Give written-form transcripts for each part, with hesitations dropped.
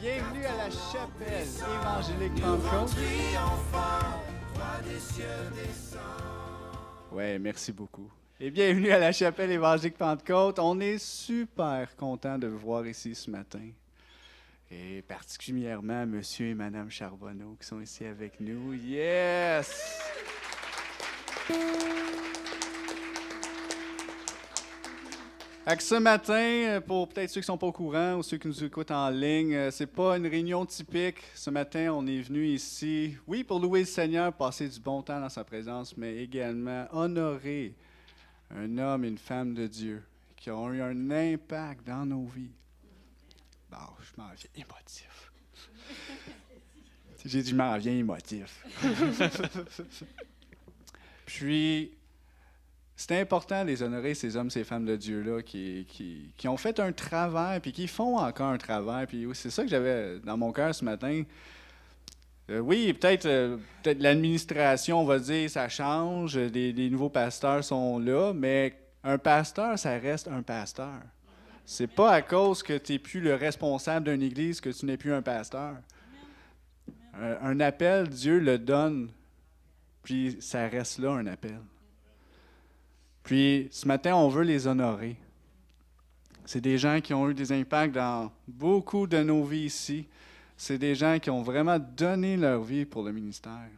Bienvenue à la chapelle évangélique Pentecôte. Ouais, merci beaucoup. Et bienvenue à la chapelle évangélique Pentecôte. On est super content de vous voir ici ce matin. Et particulièrement Monsieur et Madame Charbonneau qui sont ici avec nous. Yes! Fait ce matin, pour peut-être ceux qui ne sont pas au courant ou ceux qui nous écoutent en ligne, c'est pas une réunion typique. Ce matin, on est venu ici, oui, pour louer le Seigneur, passer du bon temps dans sa présence, mais également honorer un homme et une femme de Dieu qui ont eu un impact dans nos vies. Bon, je m'en viens émotif. J'ai dit, je m'en viens émotif. Puis, c'est important de les honorer, ces hommes, ces femmes de Dieu-là, qui ont fait un travail, puis qui font encore un travail. Puis c'est ça que j'avais dans mon cœur ce matin. Oui, peut-être l'administration, on va dire, ça change, les nouveaux pasteurs sont là, mais un pasteur, ça reste un pasteur. C'est pas à cause que tu n'es plus le responsable d'une église que tu n'es plus un pasteur. Un appel, Dieu le donne, puis ça reste là, un appel. Puis, ce matin, on veut les honorer. C'est des gens qui ont eu des impacts dans beaucoup de nos vies ici. C'est des gens qui ont vraiment donné leur vie pour le ministère.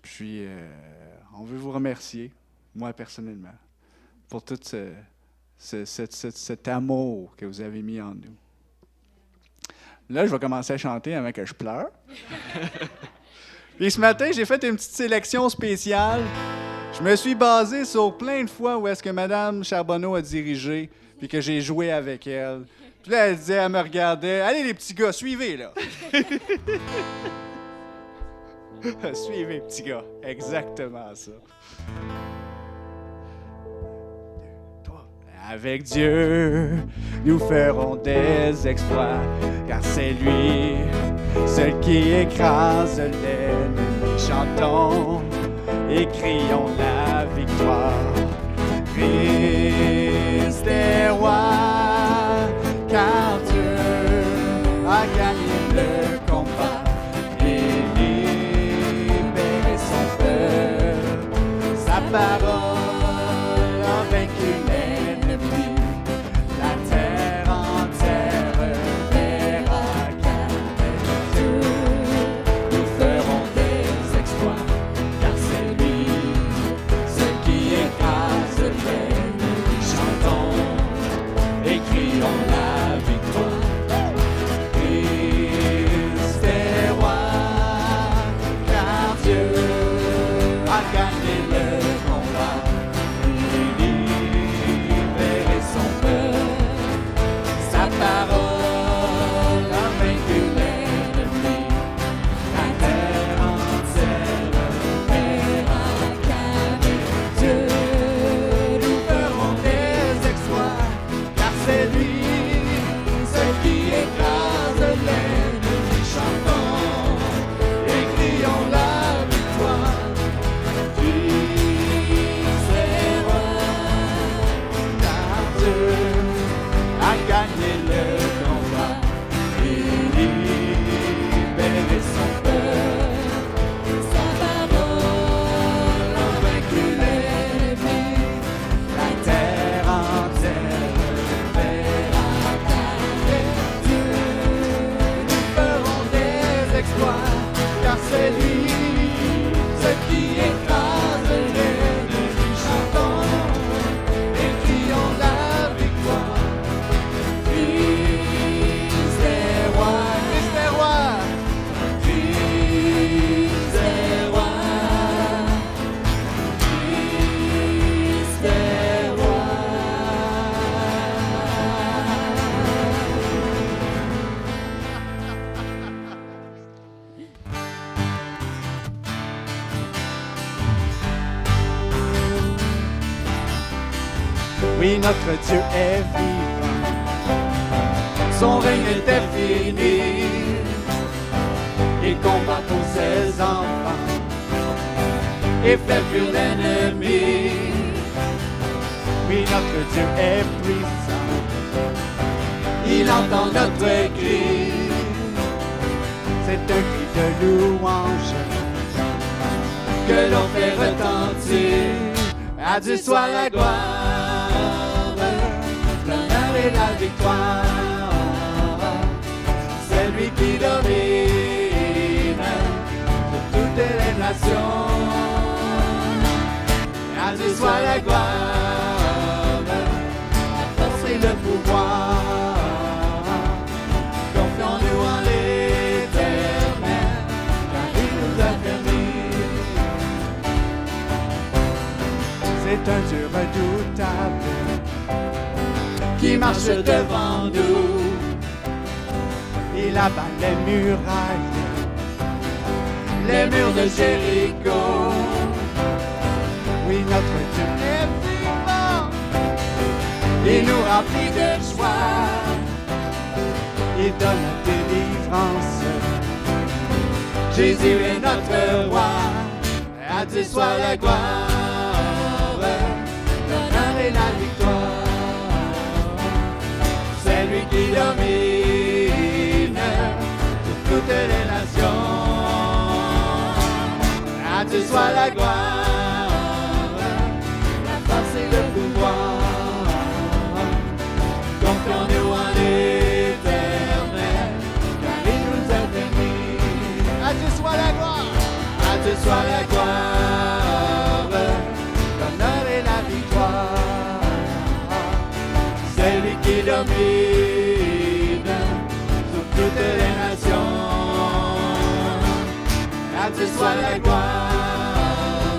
Puis, on veut vous remercier, moi personnellement, pour tout cet amour que vous avez mis en nous. Là, je vais commencer à chanter avant que je pleure. Puis, ce matin, j'ai fait une petite sélection spéciale. Je me suis basé sur plein de fois où est-ce que Mme Charbonneau a dirigé, puis que j'ai joué avec elle. Puis là, elle disait, elle me regardait, « Allez les petits gars, suivez, là! » Suivez, petits gars. Exactement ça. Avec Dieu, nous ferons des exploits, car c'est lui, celui qui écrase l'ennemi. Chantons et crions la victoire. Christ est roi, car Dieu a gagné le combat et libéré son peuple. Sa parole a vaincu l'ennemi. La terre entière verra qu'avec Dieu nous ferons des exploits. Chantons et crions la victoire. Christ est roi, car Dieu a gagné le combat et libéré son peuple. Sa parole a vaincu l'ennemi. La terre entière verra qu'avec Dieu c'est lui, celui qui écrase l'ennemi. Chantons et crions la victoire. Christ est roi, car Dieu a gagné le combat et libéré son peuple. Sa parole a vaincu l'ennemi. La terre entière car c'est lui, ce qui écrase l'ennemi. Chantons et crions la victoire. Christ est roi, Christ est roi, Christ est roi, Christ est roi. Oui, notre Dieu est vivant, son règne est infini, il combat pour ses enfants et fait fuir l'ennemi. Oui, notre Dieu est puissant, il entend notre cri, C'est un cri de louange que l'on fait retentir. À Dieu soit la gloire, l'honneur et la victoire. C'est lui qui domine sur toutes les nations. À Dieu soit la gloire, la force et le pouvoir. Confions-nous en l'Éternel, car il nous a permis. C'est un Dieu redoutable qui marche devant nous. Il abat les murailles, les murs de Jéricho. Oui, notre Dieu est vivant, il nous remplit de joie, il donne la délivrance. Jésus est notre roi, à Dieu soit la gloire, l'honneur et la victoire. C'est lui qui domine sur toutes les nations. À Dieu soit la gloire, la force et le pouvoir. Confions-nous en l'Éternel, car il nous a permis. À Dieu soit la gloire, à Dieu soit la gloire, l'honneur et la victoire. C'est lui qui domine sur toutes les nations. À Dieu soit la gloire,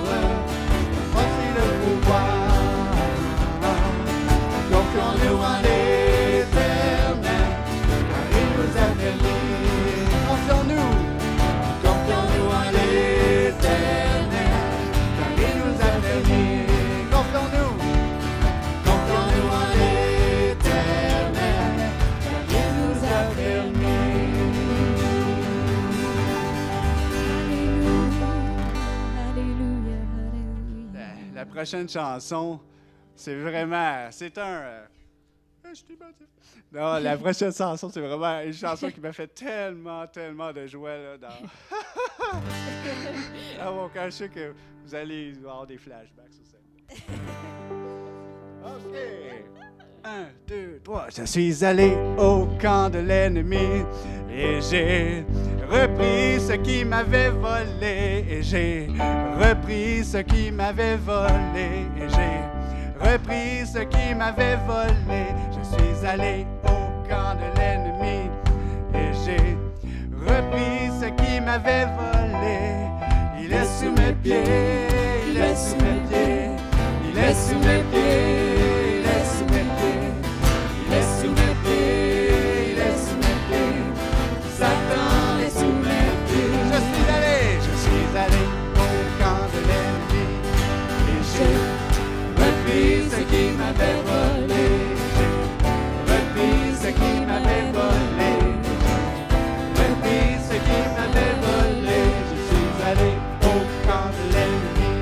la force et le pouvoir. Confions-nous en l'Éternel, car il nous a permis. Confions-nous en l'Éternel, car il nous a permis. Confions-nous en l'Éternel, car il nous a permis. La prochaine chanson, c'est vraiment, c'est un... Non, la prochaine chanson, c'est vraiment une chanson qui m'a fait tellement de joie là, dans mon cœur. Je sais que vous allez avoir des flashbacks sur ça. OK. 1, 2, 3. Je suis allé au camp de l'ennemi et j'ai repris ce qui m'avait volé. Et j'ai repris ce qui m'avait volé. Et j'ai repris ce qui m'avait volé. Je suis allé au camp de l'ennemi et j'ai repris ce qui m'avait volé. Il est sous mes pieds, il est sous mes pieds, il est sous mes pieds. Il est sous mes pieds, il est sous mes pieds. Satan est sous mes pieds. Je suis allé au camp de l'ennemi et j'ai repris ce qui m'avait volé. J'ai repris ce qui m'avait volé. J'ai repris ce qui m'avait volé. Je suis allé au camp de l'ennemi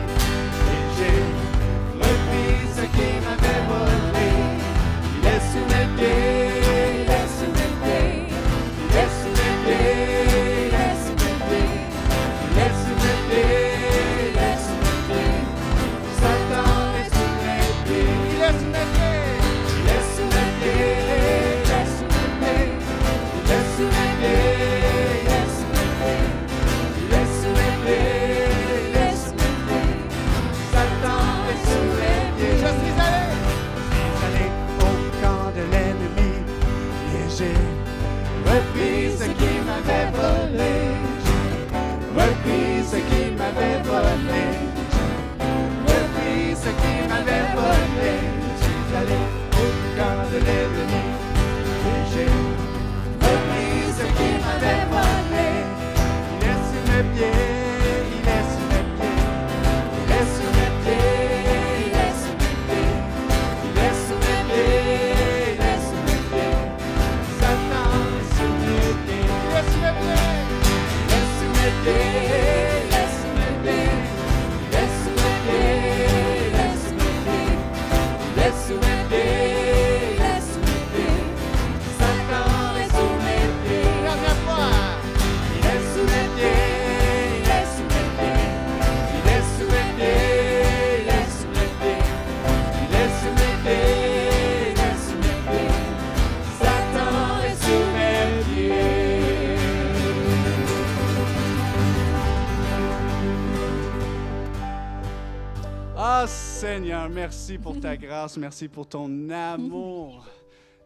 Ah, Seigneur, merci pour ta grâce, merci pour ton amour.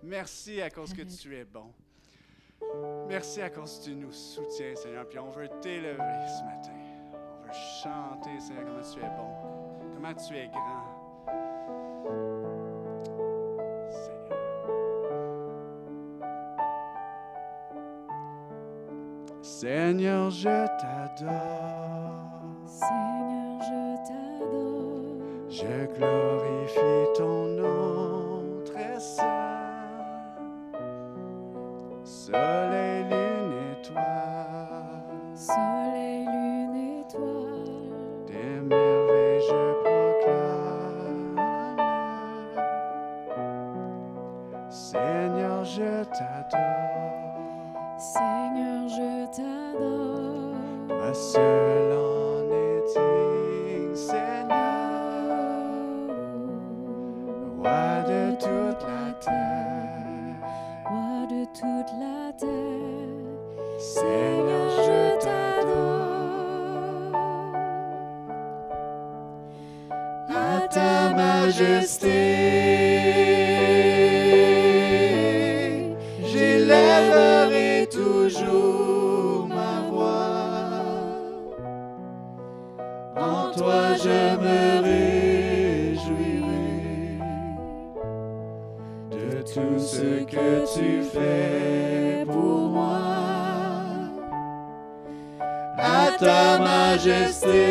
Merci à cause que tu es bon. Merci à cause que tu nous soutiens, Seigneur. Puis on veut t'élever ce matin. On veut chanter, Seigneur, comment tu es bon, comment tu es grand. Seigneur, je t'adore. Seigneur, je t'adore. Je glorifie ton nom très saint. Soleil, lune, étoile. Soleil, lune, étoile. Tes merveilles je proclame. Seigneur, je t'adore. Seigneur, je t'adore. Ma seul en est digne, Seigneur, roi de toute la terre. Roi de toute la terre. Seigneur, je t'adore. À ta majesté, j'élèverai toujours ma voix. En toi je me réjouirai de tout ce que tu fais pour moi. À ta majesté,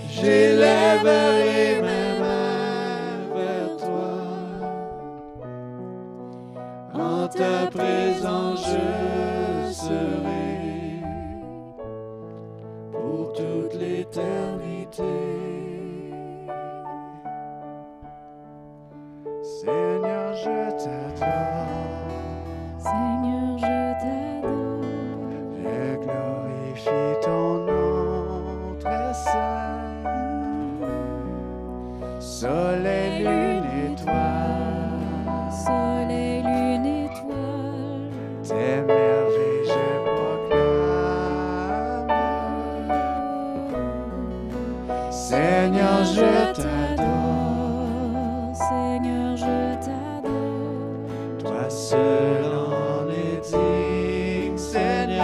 j'élèverai mes mains vers toi. En ta présence je serai pour toute l'éternité. Seigneur, je t'adore. Seigneur, je t'adore. Je glorifie ton nom très saint. Soleil, lune, étoile. Soleil, lune, étoile. Tes merveilles je proclame. Seigneur, je t'adore. Seigneur, je t'adore. Toi seul en es digne, Seigneur,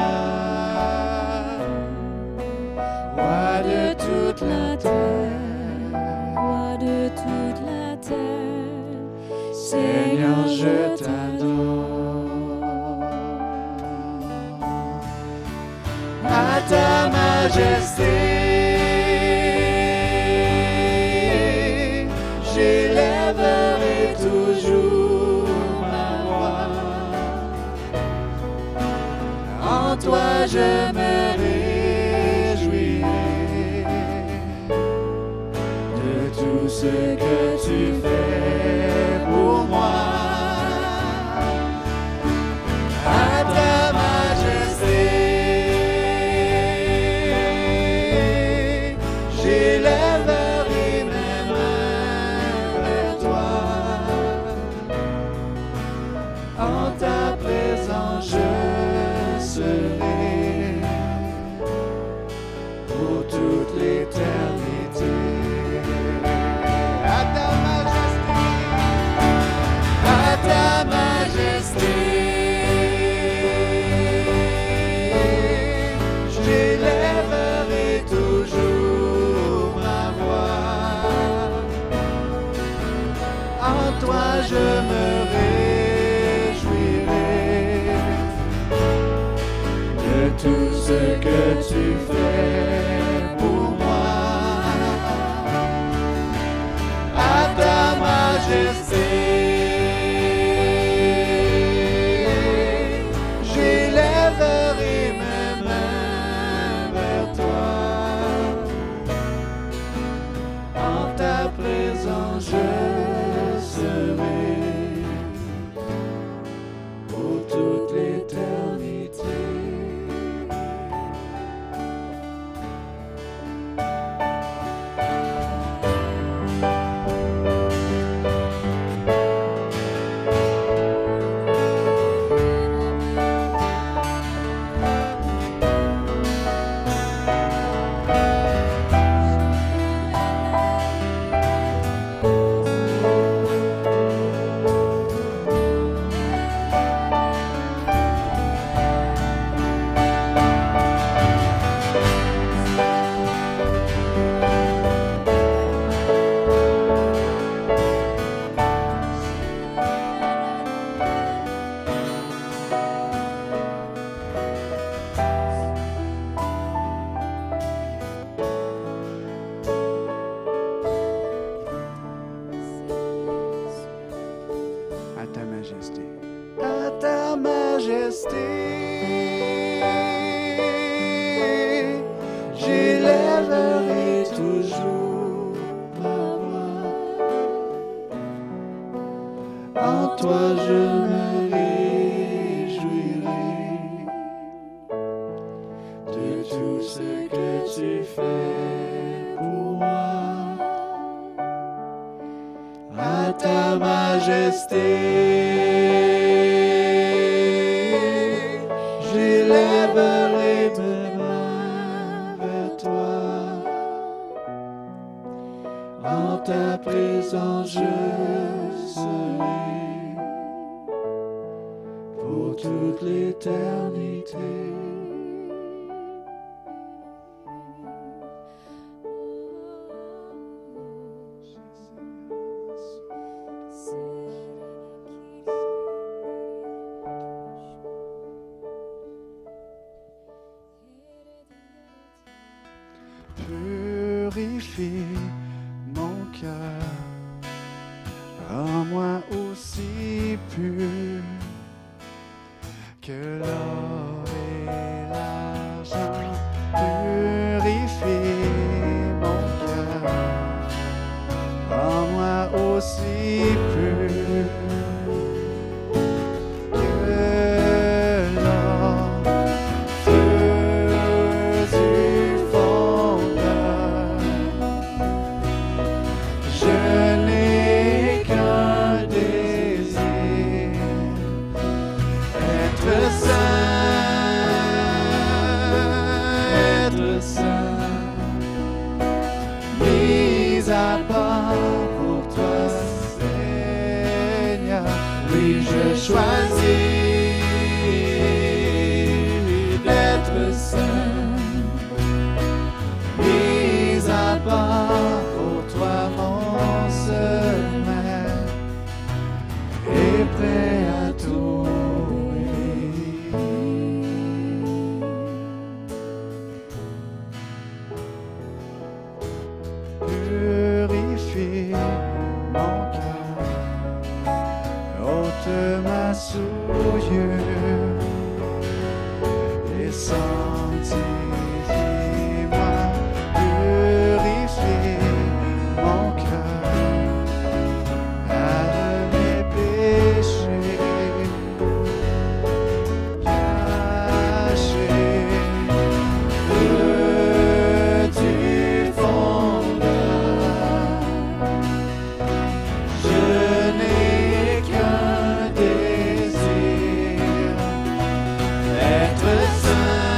roi de toute la terre. Roi de toute la terre. Seigneur, je t'adore. À ta majesté, j'élèverai toujours ma voix. En toi je me réjouirai de tout ce que tu fais pour moi. À ta majesté, j'élèverai mes mains vers toi. En ta présence je serai pour toute l'éternité. À ta majesté, à ta majesté, j'élèverai toujours ma voix. En toi je me réjouirai de tout ce que tu fais pour majesté, j'élèverai toujours ma voix. En toi je me réjouirai de tout ce que tu fais pour moi. À ta majesté, j'élèverai mes mains vers toi. En ta présence, je serai pour toute l'éternité. Purifie mon cœur, rends-moi aussi pur que l'or et l'argent. Purifie mon cœur, rends-moi aussi pur que l'or. Je choisis d'être saint, mis à part pour toi mon seul maître, et prêt à tout purifie mon cœur. Ôte ma souillure et sanctifie-moi. Purifie mon cœur à mes péchés cachés. Veux-tu fondeur? Je n'ai qu'un désir, être saint,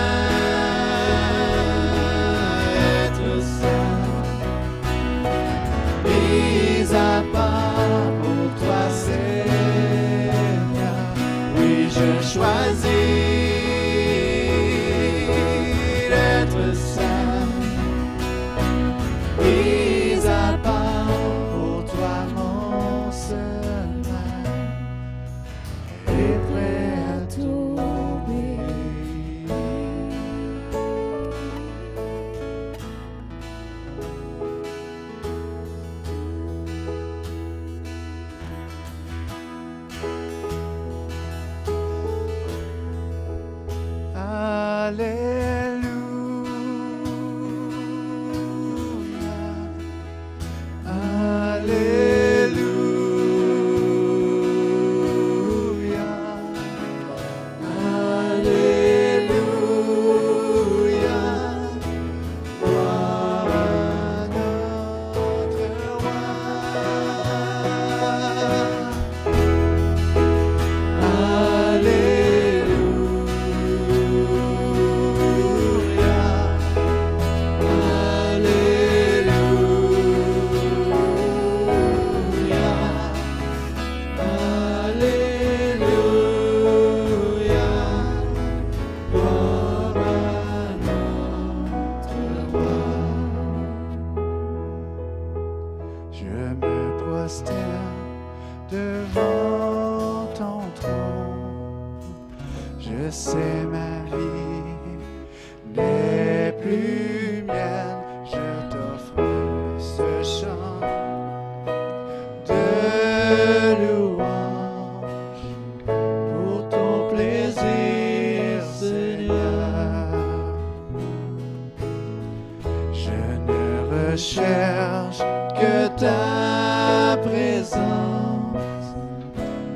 Je ne recherche que ta présence.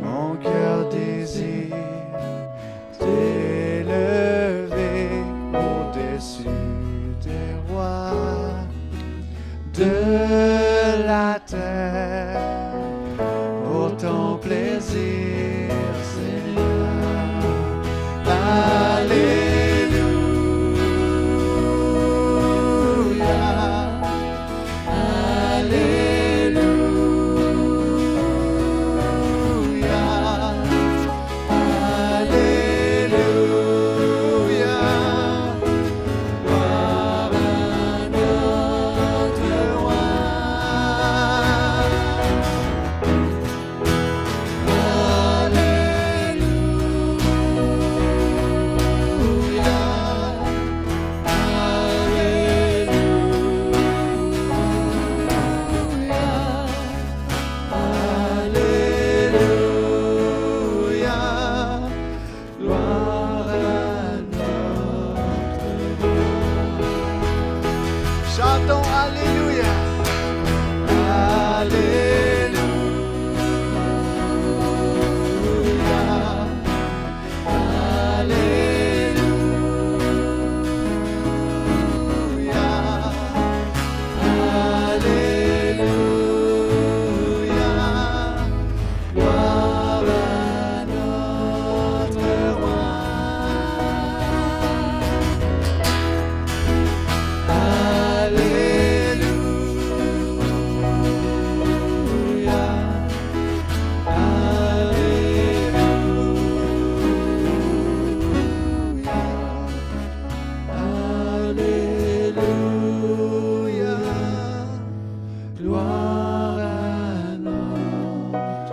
Mon cœur désire t'élever au-dessus des rois de la terre pour ton plaisir, Seigneur. Alléluia, Alléluia, Alléluia. Gloire à notre roi.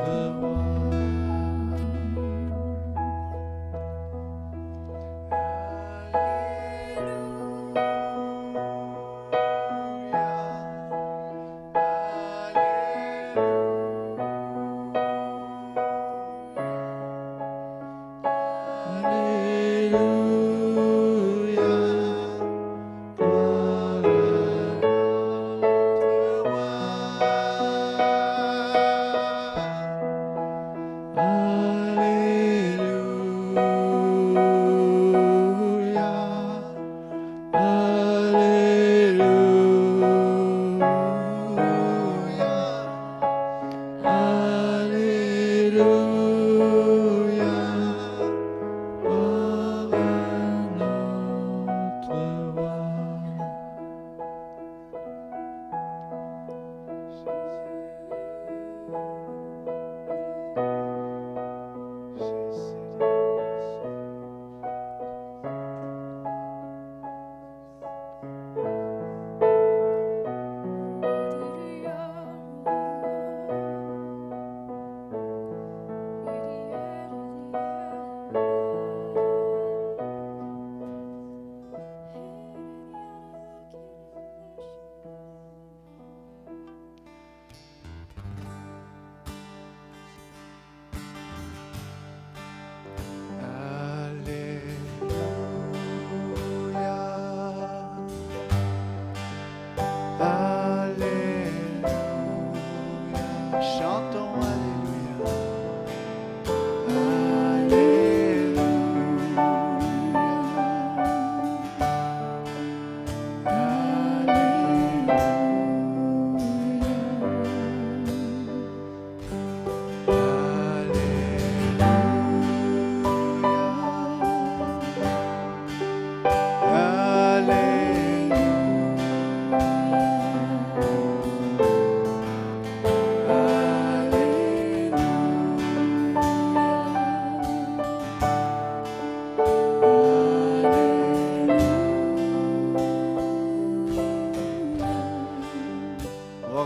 Chantons Alléluia.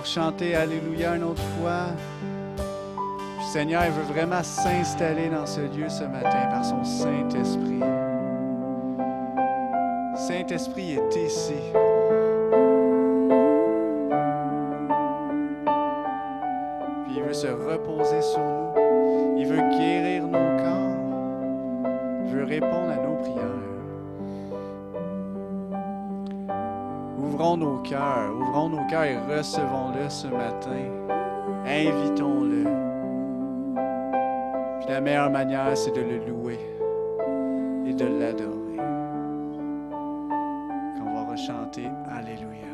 Chanter Alléluia une autre fois. Puis, Seigneur, il veut vraiment s'installer dans ce lieu ce matin par son Saint-Esprit. Saint-Esprit est ici. Puis il veut se reposer sur nous. Il veut guérir nos corps. Il veut répondre à nos prières. ouvrons nos cœurs et recevons-le ce matin. Invitons-le. Puis la meilleure manière, c'est de le louer et de l'adorer. Qu'on va rechanter Alléluia.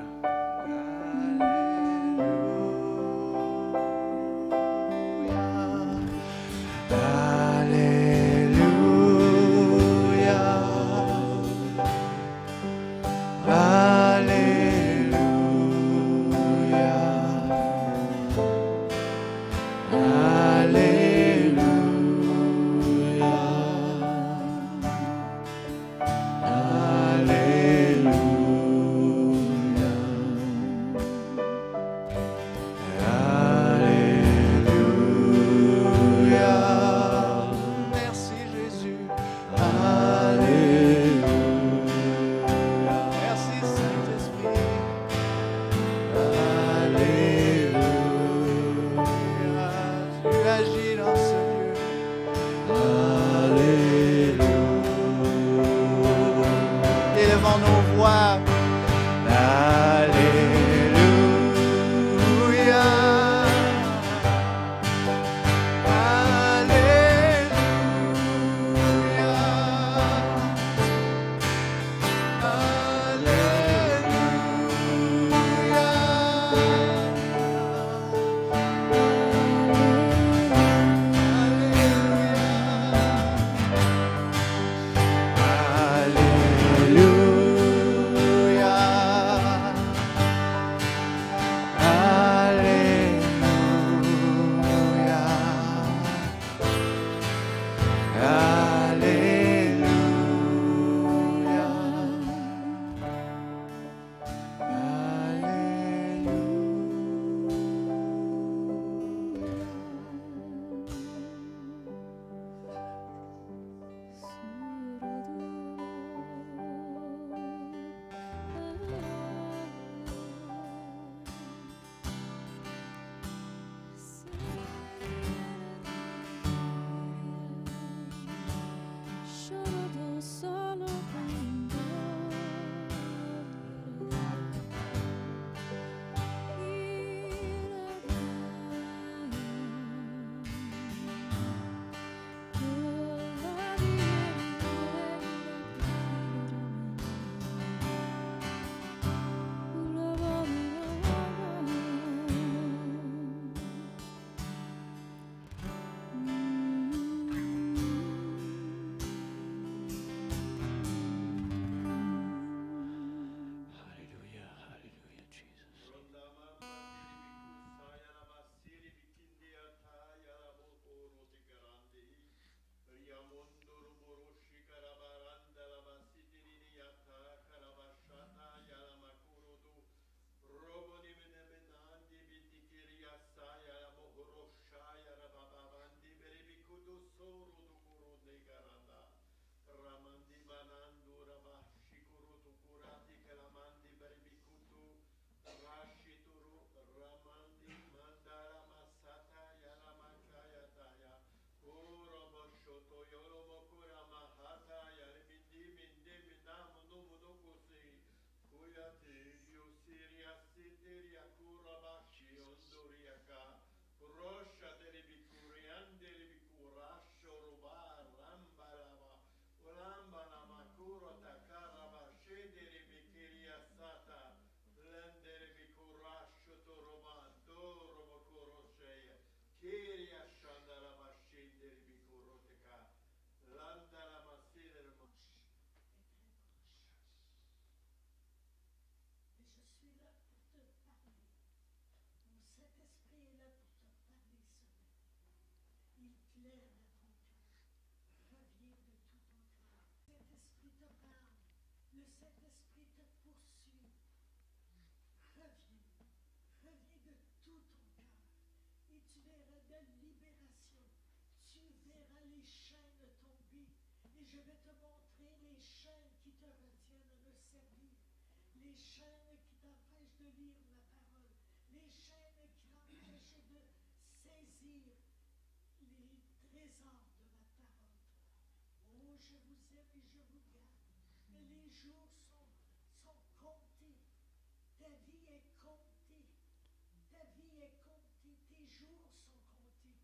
jours sont comptés.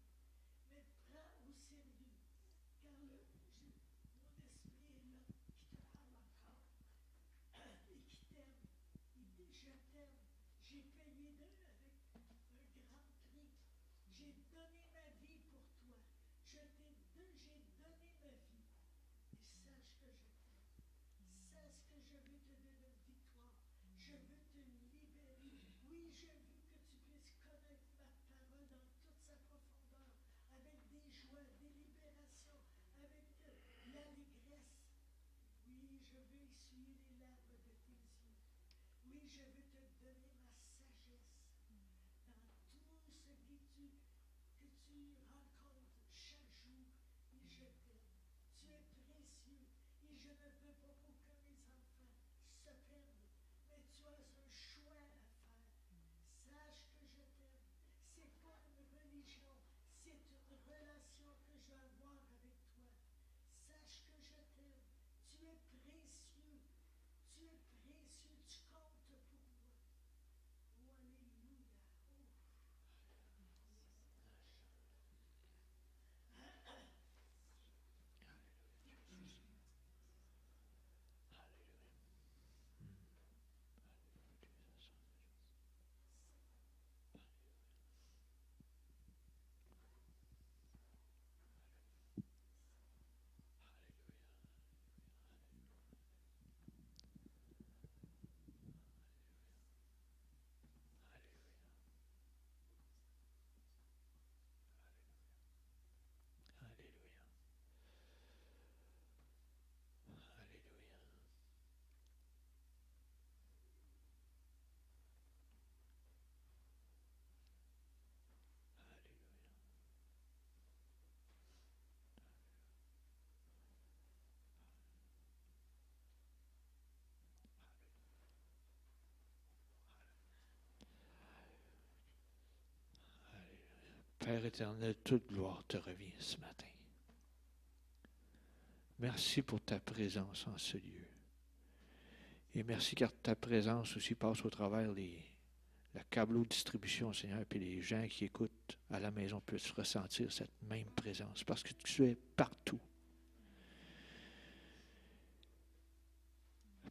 Mais prends au sérieux, car mon esprit est là, qui te parle encore et qui t'aime. Il dit, je t'aime. J'ai payé d'eux avec un grand prix. J'ai donné ma vie pour toi. J'ai donné ma vie. Et sache que je t'aime. Sache que je veux te donner une victoire. Je veux te libérer. Oui, je veux que tu puisses connaître ma parole dans toute sa profondeur, avec des joies, des libérations, avec l'allégresse. Oui, je veux essuyer les larmes de tes yeux. Oui, je veux te donner ma sagesse dans tout ce que tu rencontres chaque jour. Et je t'aime. Tu es précieux. Et je ne veux pas pour que mes enfants se perdent. Mais tu as un choix à faire. Sache que je t'aime. C'est pas une religion. C'est une relation que je veux avoir avec toi. Sache que je t'aime. Tu es précieux. Tu es précieux. Tu comptes pour moi. Oh, alléluia. Oh. Père éternel, toute gloire te revient ce matin. Merci pour ta présence en ce lieu. Et merci car ta présence aussi passe au travers la câbleau distribution, Seigneur, puis les gens qui écoutent à la maison puissent ressentir cette même présence parce que tu es partout.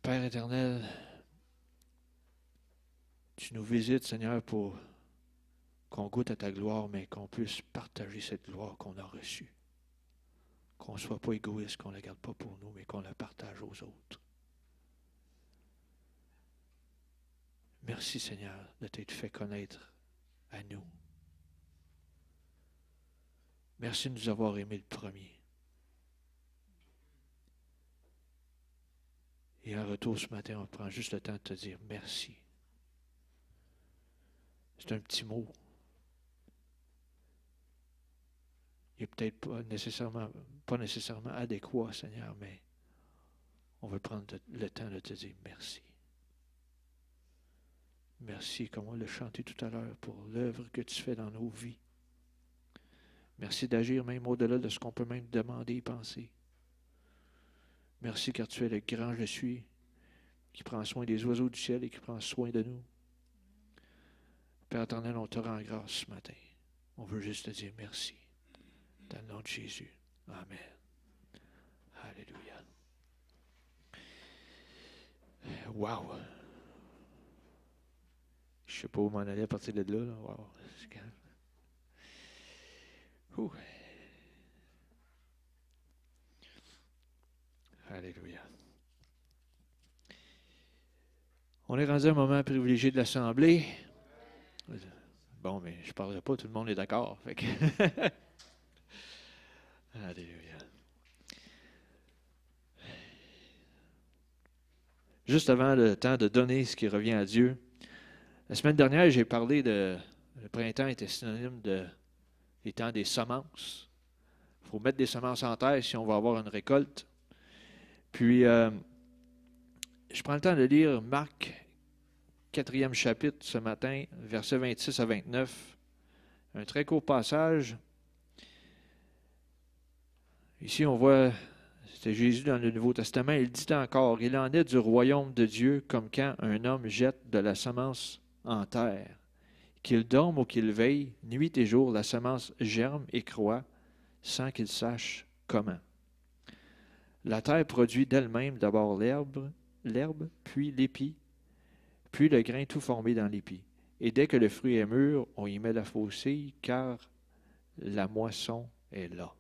Père éternel, tu nous visites, Seigneur, pour qu'on goûte à ta gloire, mais qu'on puisse partager cette gloire qu'on a reçue. Qu'on ne soit pas égoïste, qu'on ne la garde pas pour nous, mais qu'on la partage aux autres. Merci, Seigneur, de t'être fait connaître à nous. Merci de nous avoir aimés le premier. Et en retour ce matin, on prend juste le temps de te dire merci. C'est un petit mot. Il n'est peut-être pas nécessairement adéquat, Seigneur, mais on veut prendre le temps de te dire merci. Merci, comme on l'a chanté tout à l'heure, pour l'œuvre que tu fais dans nos vies. Merci d'agir même au-delà de ce qu'on peut même demander et penser. Merci car tu es le grand je suis, qui prend soin des oiseaux du ciel et qui prend soin de nous. Père éternel, on te rend grâce ce matin. On veut juste te dire merci. Dans le nom de Jésus. Amen. Alléluia. Wow. Je ne sais pas où m'en aller à partir de là. Wow. Alléluia. On est rendu à un moment privilégié de l'Assemblée. Bon, mais je ne parlerai pas, tout le monde est d'accord. Fait que Alléluia. Juste avant le temps de donner ce qui revient à Dieu, la semaine dernière, j'ai parlé le printemps était synonyme des temps des semences. Il faut mettre des semences en terre si on va avoir une récolte. Puis, je prends le temps de lire Marc, 4e chapitre ce matin, versets 26 à 29. Un très court passage. Ici, on voit, c'était Jésus dans le Nouveau Testament, il dit encore, « Il en est du royaume de Dieu comme quand un homme jette de la semence en terre. Qu'il dorme ou qu'il veille, nuit et jour, la semence germe et croît, sans qu'il sache comment. La terre produit d'elle-même d'abord l'herbe, puis l'épi, puis le grain tout formé dans l'épi. Et dès que le fruit est mûr, on y met la faucille, car la moisson est là.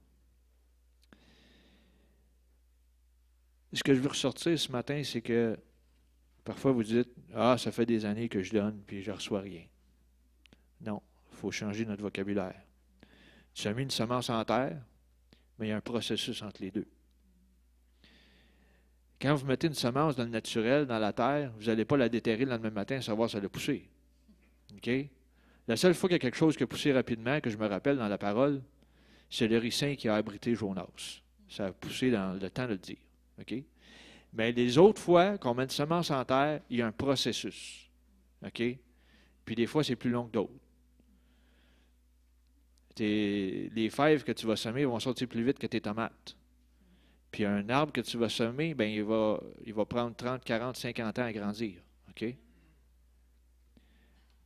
Ce que je veux ressortir ce matin, c'est que parfois vous dites « Ah, ça fait des années que je donne, puis je ne reçois rien. » Non, il faut changer notre vocabulaire. Tu as mis une semence en terre, mais il y a un processus entre les deux. Quand vous mettez une semence dans le naturel, dans la terre, vous n'allez pas la déterrer le lendemain matin et savoir si elle a poussé. OK? La seule fois qu'il y a quelque chose qui a poussé rapidement, que je me rappelle dans la parole, c'est le ricin qui a abrité Jonas. Ça a poussé dans le temps de le dire. OK? Mais les autres fois qu'on met une semence en terre, il y a un processus. OK? Puis des fois, c'est plus long que d'autres. Les fèves que tu vas semer vont sortir plus vite que tes tomates. Puis un arbre que tu vas semer, bien, il va prendre 30, 40, 50 ans à grandir. OK?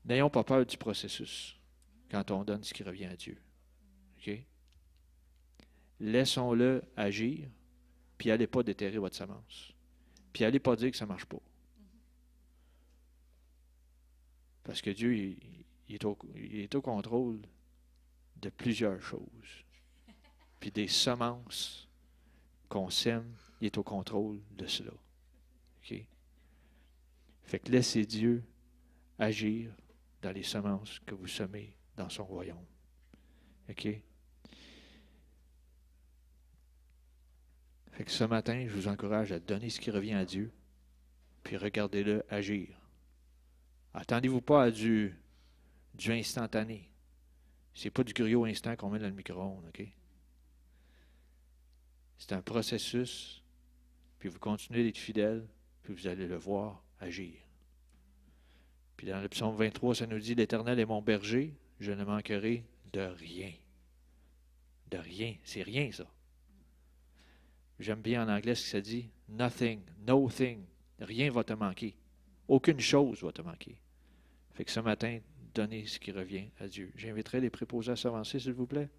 N'ayons pas peur du processus quand on donne ce qui revient à Dieu. OK? Laissons-le agir, puis n'allez pas déterrer votre semence. Puis n'allez pas dire que ça ne marche pas. Parce que Dieu, il est au contrôle de plusieurs choses. Puis des semences qu'on sème, il est au contrôle de cela. OK? Fait que laissez Dieu agir dans les semences que vous semez dans son royaume. OK? Fait que ce matin, je vous encourage à donner ce qui revient à Dieu, puis regardez-le agir. Attendez-vous pas à du instantané. C'est pas du griot instant qu'on met dans le micro-ondes, OK? C'est un processus, puis vous continuez d'être fidèle, puis vous allez le voir agir. Puis dans le psaume 23, ça nous dit « L'Éternel est mon berger, je ne manquerai de rien. » De rien. C'est rien, ça. J'aime bien en anglais ce que ça dit « Nothing, no thing. » Rien va te manquer. Aucune chose va te manquer. Fait que ce matin, donnez ce qui revient à Dieu. J'inviterai les préposés à s'avancer, s'il vous plaît.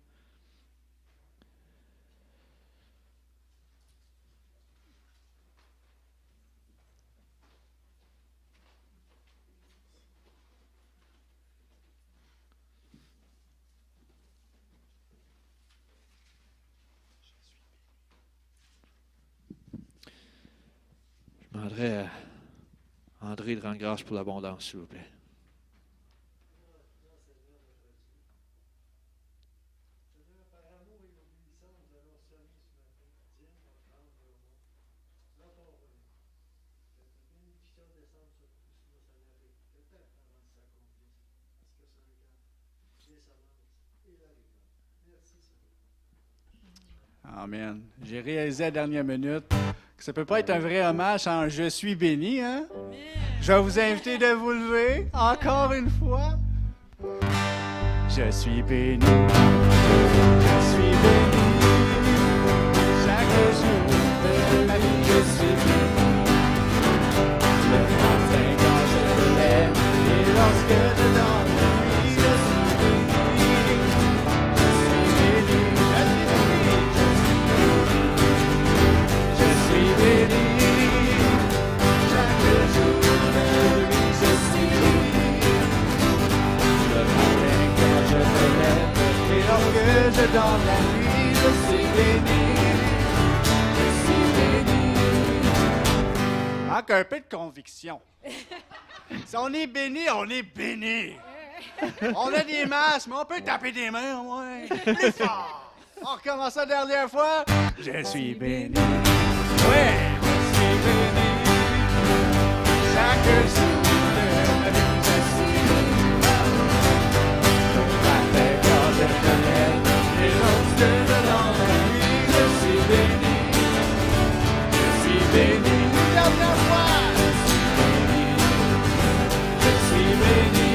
Je demanderai à André de rendre grâce pour l'abondance, s'il vous plaît. Amen. J'ai réalisé à la dernière minute que ça ne peut pas être un vrai hommage en « Je suis béni », hein? Je vais vous inviter de vous lever encore une fois. Je suis béni. Je suis béni. Chaque jour de ma vie, je suis béni. Le matin quand je me lève et lorsque je dors la nuit, je suis béni. Je suis béni. Je suis béni. Chaque jour de ma vie, je suis béni. Le matin quand je me lève et lorsque je dors la nuit, je suis béni. Je suis béni. Manque un peu de conviction. Si on est béni, on est béni. On a des masques, mais on peut taper des mains, ouais. Plus fort. On recommence la dernière fois. Je suis béni. Ouais, je suis béni. Chaque jour de ma vie, je suis béni. Le matin quand je me lève et lorsque je dors la nuit, je suis béni. Je suis béni. Une dernière fois. Je suis béni.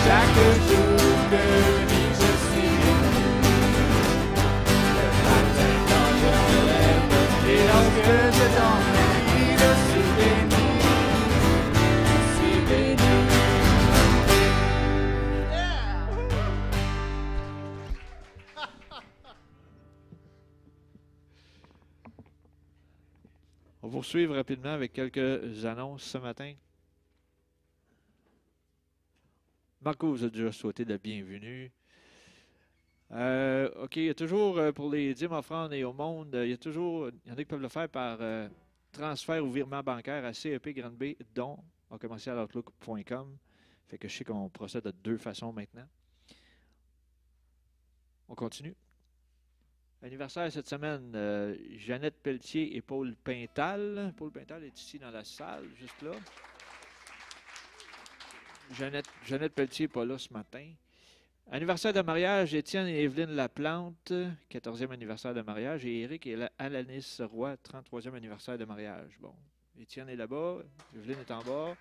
Chaque jour de vie, je suis béni. Le matin quand je me lève et lorsque je dors la nuit, je suis béni. va poursuivre rapidement avec quelques annonces ce matin. Marco vous a déjà souhaité la bienvenue. OK, il y a toujours, pour les dîmes, offrandes et au monde, il y en a qui peuvent le faire par transfert ou virement bancaire à CEP Grande B, dont à commercialoutlook.com. Fait que je sais qu'on procède de 2 façons maintenant. On continue. Anniversaire cette semaine, Jeannette Pelletier et Paul Pintal. Paul Pintal est ici dans la salle, juste là. Jeannette Pelletier n'est pas là ce matin. Anniversaire de mariage, Étienne et Evelyne Laplante, 14e anniversaire de mariage, et Éric et Alanis Roy, 33e anniversaire de mariage. Bon, Étienne est là-bas, Evelyne est en bas.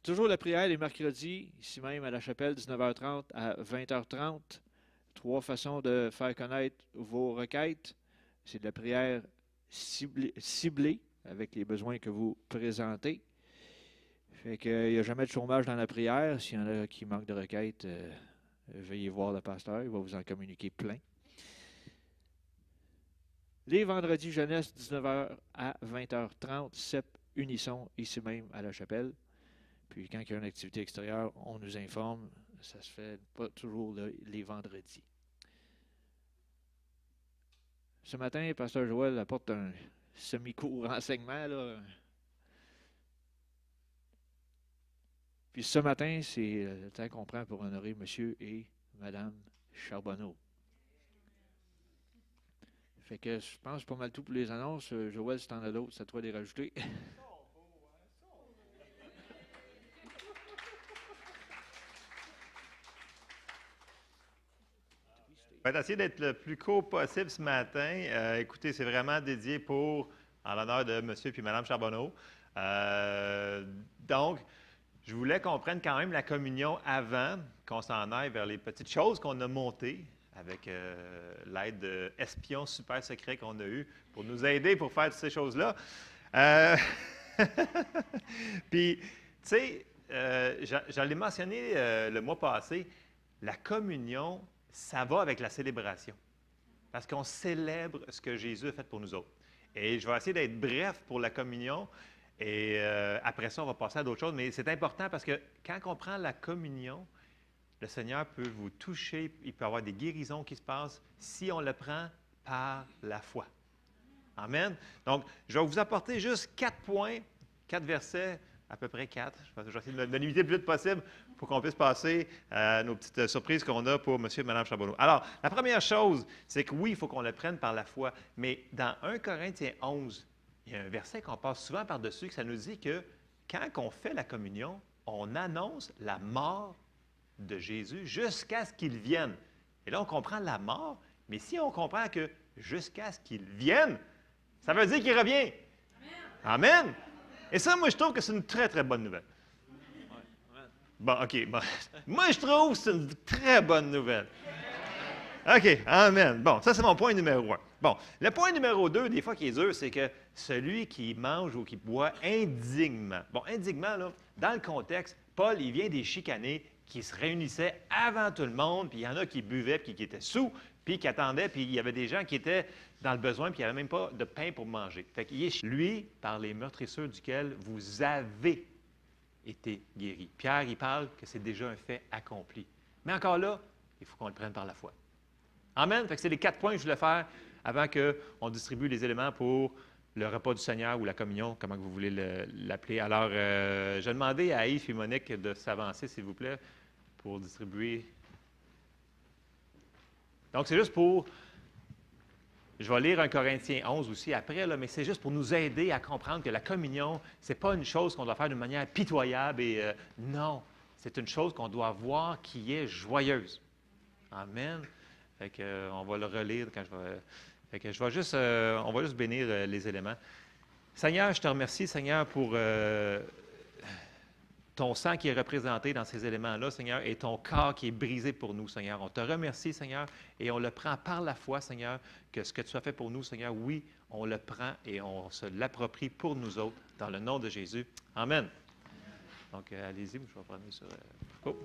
Toujours la prière les mercredis, ici même à la chapelle, 19h30 à 20h30. 3 façons de faire connaître vos requêtes. C'est de la prière ciblée avec les besoins que vous présentez. Fait qu'il n'y a jamais de chômage dans la prière. S'il y en a qui manquent de requêtes, veuillez voir le pasteur, il va vous en communiquer plein. Les vendredis jeunesse, 19h à 20h30, CEP Unisson, ici même à la chapelle. Puis quand il y a une activité extérieure, on nous informe. Ça se fait pas toujours les vendredis. Ce matin, pasteur Joël apporte un semi-court renseignement, là. Puis ce matin, c'est le temps qu'on prend pour honorer M. et Mme Charbonneau. Fait que je pense pas mal tout pour les annonces. Joël, si t'en as d'autres, c'est à toi de les rajouter. Je vais essayer d'être le plus court possible ce matin. Écoutez, c'est vraiment dédié en l'honneur de M. et Mme Charbonneau. Donc, je voulais qu'on prenne quand même la communion avant qu'on s'en aille vers les petites choses qu'on a montées avec l'aide d'espions super secrets qu'on a eu pour nous aider pour faire toutes ces choses-là. Puis, tu sais, j'allais mentionner le mois passé, la communion, ça va avec la célébration. Parce qu'on célèbre ce que Jésus a fait pour nous autres. Et je vais essayer d'être bref pour la communion. Et après ça, on va passer à d'autres choses. Mais c'est important parce que quand on prend la communion, le Seigneur peut vous toucher. Il peut y avoir des guérisons qui se passent si on le prend par la foi. Amen. Donc, je vais vous apporter juste 4 points, 4 versets, à peu près 4. Je vais essayer de limiter le plus vite possible pour qu'on puisse passer à nos petites surprises qu'on a pour M. et Mme Charbonneau. Alors, la première chose, c'est que oui, il faut qu'on le prenne par la foi. Mais dans 1 Corinthiens 11, il y a un verset qu'on passe souvent par-dessus, que ça nous dit que quand on fait la communion, on annonce la mort de Jésus jusqu'à ce qu'il vienne. Et là, on comprend la mort, mais si on comprend que jusqu'à ce qu'il vienne, ça veut dire qu'il revient. Amen. Amen. Et ça, moi, je trouve que c'est une très, très bonne nouvelle. Bon, OK. Bon. Moi, je trouve que c'est une très bonne nouvelle. OK. Amen. Bon, ça, c'est mon point numéro 1. Bon, le point numéro 2, des fois, qui est dur, c'est que celui qui mange ou qui boit indignement. Bon, indignement, là, dans le contexte, Paul, il vient des chicanés qui se réunissaient avant tout le monde, puis il y en a qui buvaient, puis qui étaient sous, puis qui attendaient, puis il y avait des gens qui étaient dans le besoin, puis il n'y avait même pas de pain pour manger. Fait qu'il est lui, par les meurtrissures duquel vous avez été guéri. Pierre, il parle que c'est déjà un fait accompli. Mais encore là, il faut qu'on le prenne par la foi. Amen. Fait que c'est les 4 points que je voulais faire avant qu'on distribue les éléments pour le repas du Seigneur ou la communion, comment vous voulez l'appeler. Alors, je vais demander à Yves et Monique de s'avancer, s'il vous plaît, pour distribuer. Donc, c'est juste pour... Je vais lire 1 Corinthiens 11 aussi après, là, mais c'est juste pour nous aider à comprendre que la communion, ce n'est pas une chose qu'on doit faire d'une manière pitoyable. Non, c'est une chose qu'on doit voir qui est joyeuse. Amen. Fait que, on va le relire quand je vais... Fait que je vais juste, on va juste bénir les éléments. Seigneur, je te remercie, Seigneur, pour ton sang qui est représenté dans ces éléments-là, Seigneur, et ton corps qui est brisé pour nous, Seigneur. On te remercie, Seigneur, et on le prend par la foi, Seigneur, que ce que tu as fait pour nous, Seigneur, oui, on le prend et on se l'approprie pour nous autres, dans le nom de Jésus. Amen. Donc, allez-y, je vais prendre sur... Oh.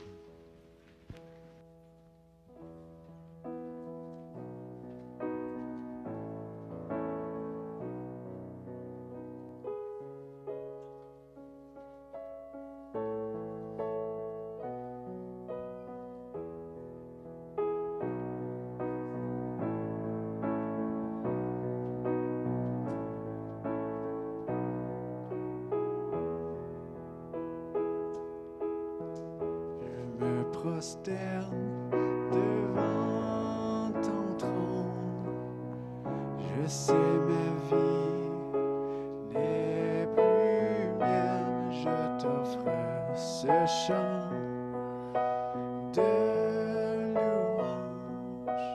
prosterne devant ton trône. Je sais ma vie n'est plus mienne, je t'offre ce chant de louange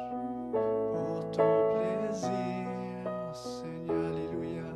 pour ton plaisir, Seigneur. Alléluia.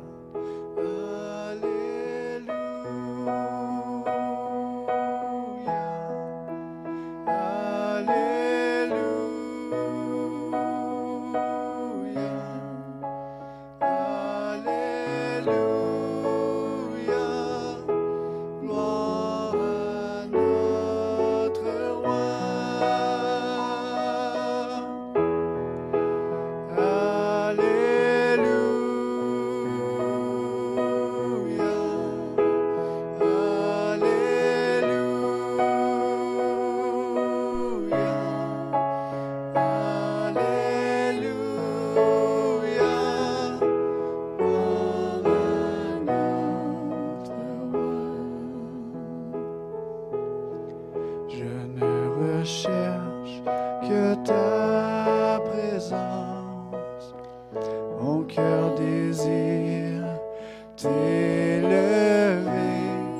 Cherche que ta présence, mon cœur désire t'élever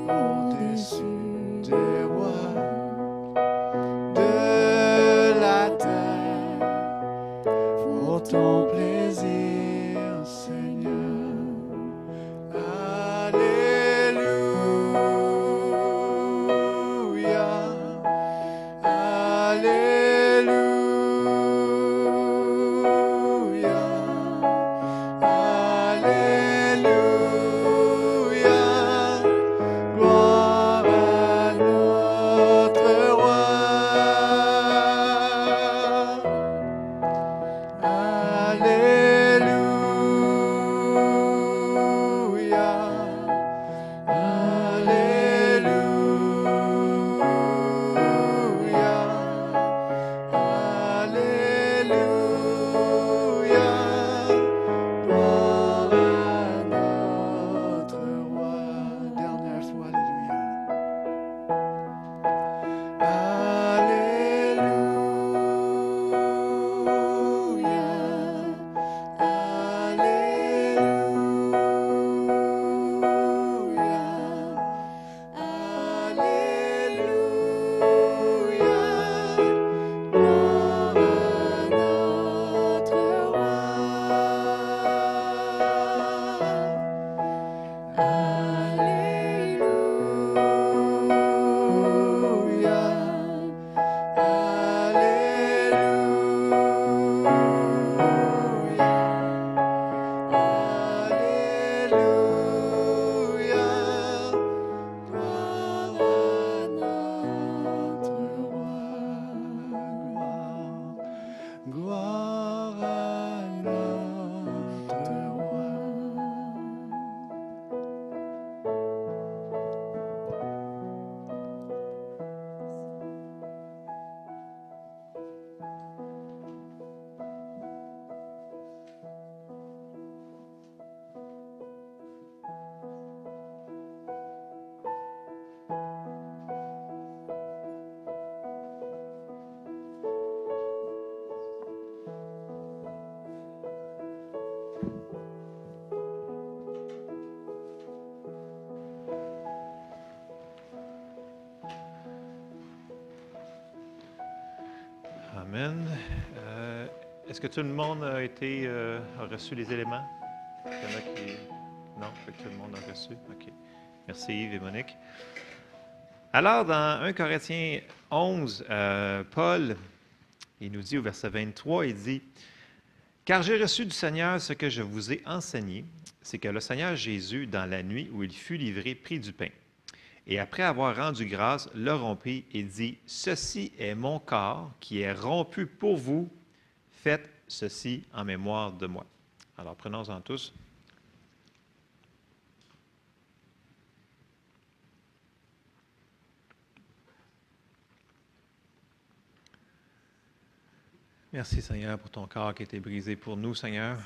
au-dessus des rois de la terre, pour ton plaisir, Seigneur. Amen. Est-ce que tout le monde a reçu les éléments? Il y en a qui... Non, fait que tout le monde a reçu. OK. Merci Yves et Monique. Alors, dans 1 Corinthiens 11, Paul, il nous dit au verset 23, il dit « Car j'ai reçu du Seigneur ce que je vous ai enseigné, c'est que le Seigneur Jésus, dans la nuit où il fut livré, prit du pain. Et après avoir rendu grâce, le rompit et dit, « Ceci est mon corps qui est rompu pour vous. Faites ceci en mémoire de moi. » Alors, prenons-en tous. Merci, Seigneur, pour ton corps qui a été brisé pour nous, Seigneur.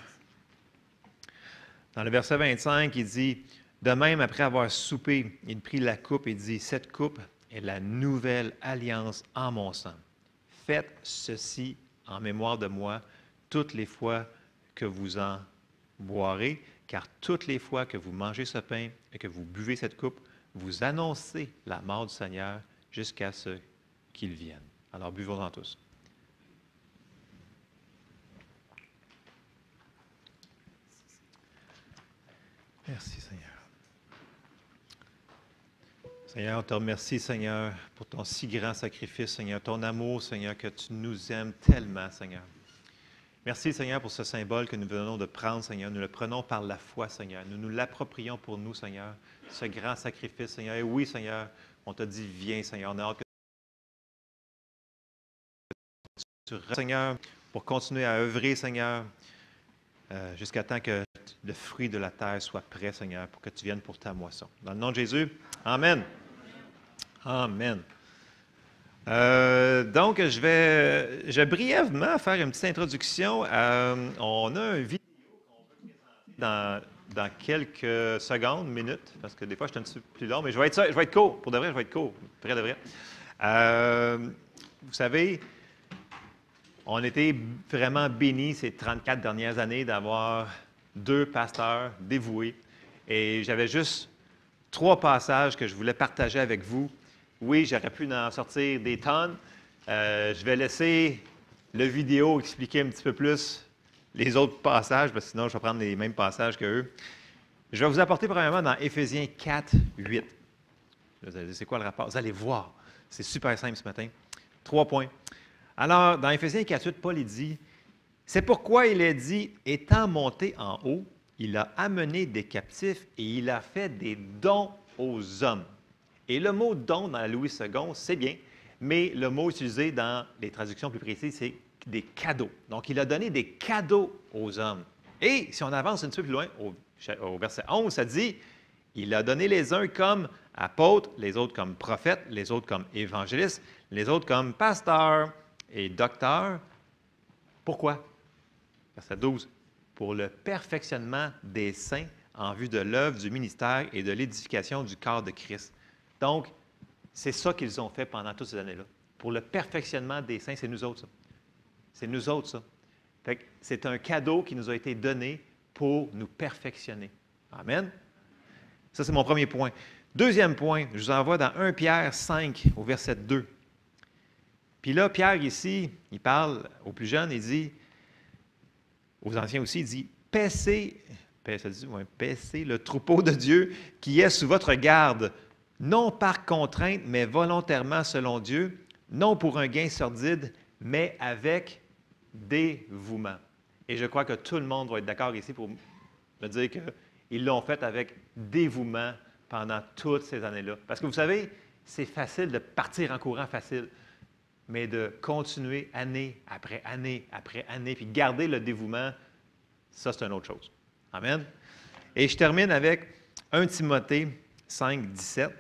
Dans le verset 25, il dit, « De même, après avoir soupé, il prit la coupe et dit, « Cette coupe est la nouvelle alliance en mon sang. Faites ceci en mémoire de moi toutes les fois que vous en boirez, car toutes les fois que vous mangez ce pain et que vous buvez cette coupe, vous annoncez la mort du Seigneur jusqu'à ce qu'il vienne. Alors buvons-en tous. Merci Seigneur. Seigneur, on te remercie, Seigneur, pour ton si grand sacrifice, Seigneur, ton amour, Seigneur, que tu nous aimes tellement, Seigneur. Merci, Seigneur, pour ce symbole que nous venons de prendre, Seigneur. Nous le prenons par la foi, Seigneur. Nous nous l'approprions pour nous, Seigneur, ce grand sacrifice, Seigneur. Et oui, Seigneur, on t'a dit, viens, Seigneur. On a hâte que tu restes, Seigneur, pour continuer à œuvrer, Seigneur, jusqu'à temps que le fruit de la terre soit prêt, Seigneur, pour que tu viennes pour ta moisson. Dans le nom de Jésus, Amen. Amen. Donc, je vais brièvement faire une petite introduction. On a une vidéo qu'on veut présenter dans quelques secondes, minutes, parce que des fois, je suis un petit peu plus long, mais je vais être court. Pour de vrai, je vais être court. Près de vrai. Vous savez, on a été vraiment bénis ces 34 dernières années d'avoir 2 pasteurs dévoués. Et j'avais juste 3 passages que je voulais partager avec vous. Oui, j'aurais pu en sortir des tonnes. Je vais laisser le vidéo expliquer un petit peu plus les autres passages, parce que sinon, je vais prendre les mêmes passages qu'eux. Je vais vous apporter premièrement dans Éphésiens 4, 8. Vous allez dire, c'est quoi le rapport? Vous allez voir. C'est super simple ce matin. 3 points. Alors, dans Éphésiens 4, 8, Paul il dit, « C'est pourquoi il est dit, étant monté en haut, il a amené des captifs et il a fait des dons aux hommes. » Et le mot « don » dans la Louis II, c'est bien, mais le mot utilisé dans les traductions plus précises, c'est des cadeaux. Donc, il a donné des cadeaux aux hommes. Et si on avance un petit peu plus loin, au verset 11, ça dit « Il a donné les uns comme apôtres, les autres comme prophètes, les autres comme évangélistes, les autres comme pasteurs et docteurs. » Pourquoi? Verset 12. « Pour le perfectionnement des saints en vue de l'œuvre du ministère et de l'édification du corps de Christ. » Donc, c'est ça qu'ils ont fait pendant toutes ces années-là. Pour le perfectionnement des saints, c'est nous autres, ça. C'est nous autres, ça. Fait que c'est un cadeau qui nous a été donné pour nous perfectionner. Amen. Ça, c'est mon premier point. Deuxième point, je vous envoie dans 1 Pierre 5, au verset 2. Puis là, Pierre, ici, il parle aux plus jeunes, il dit, aux anciens aussi, il dit, paissez le troupeau de Dieu qui est sous votre garde, non par contrainte, mais volontairement selon Dieu, non pour un gain sordide, mais avec dévouement. Et je crois que tout le monde va être d'accord ici pour me dire qu'ils l'ont fait avec dévouement pendant toutes ces années-là. Parce que vous savez, c'est facile de partir en courant facile, mais de continuer année après année après année, puis garder le dévouement, ça, c'est une autre chose. Amen. Et je termine avec 1 Timothée 5, 17,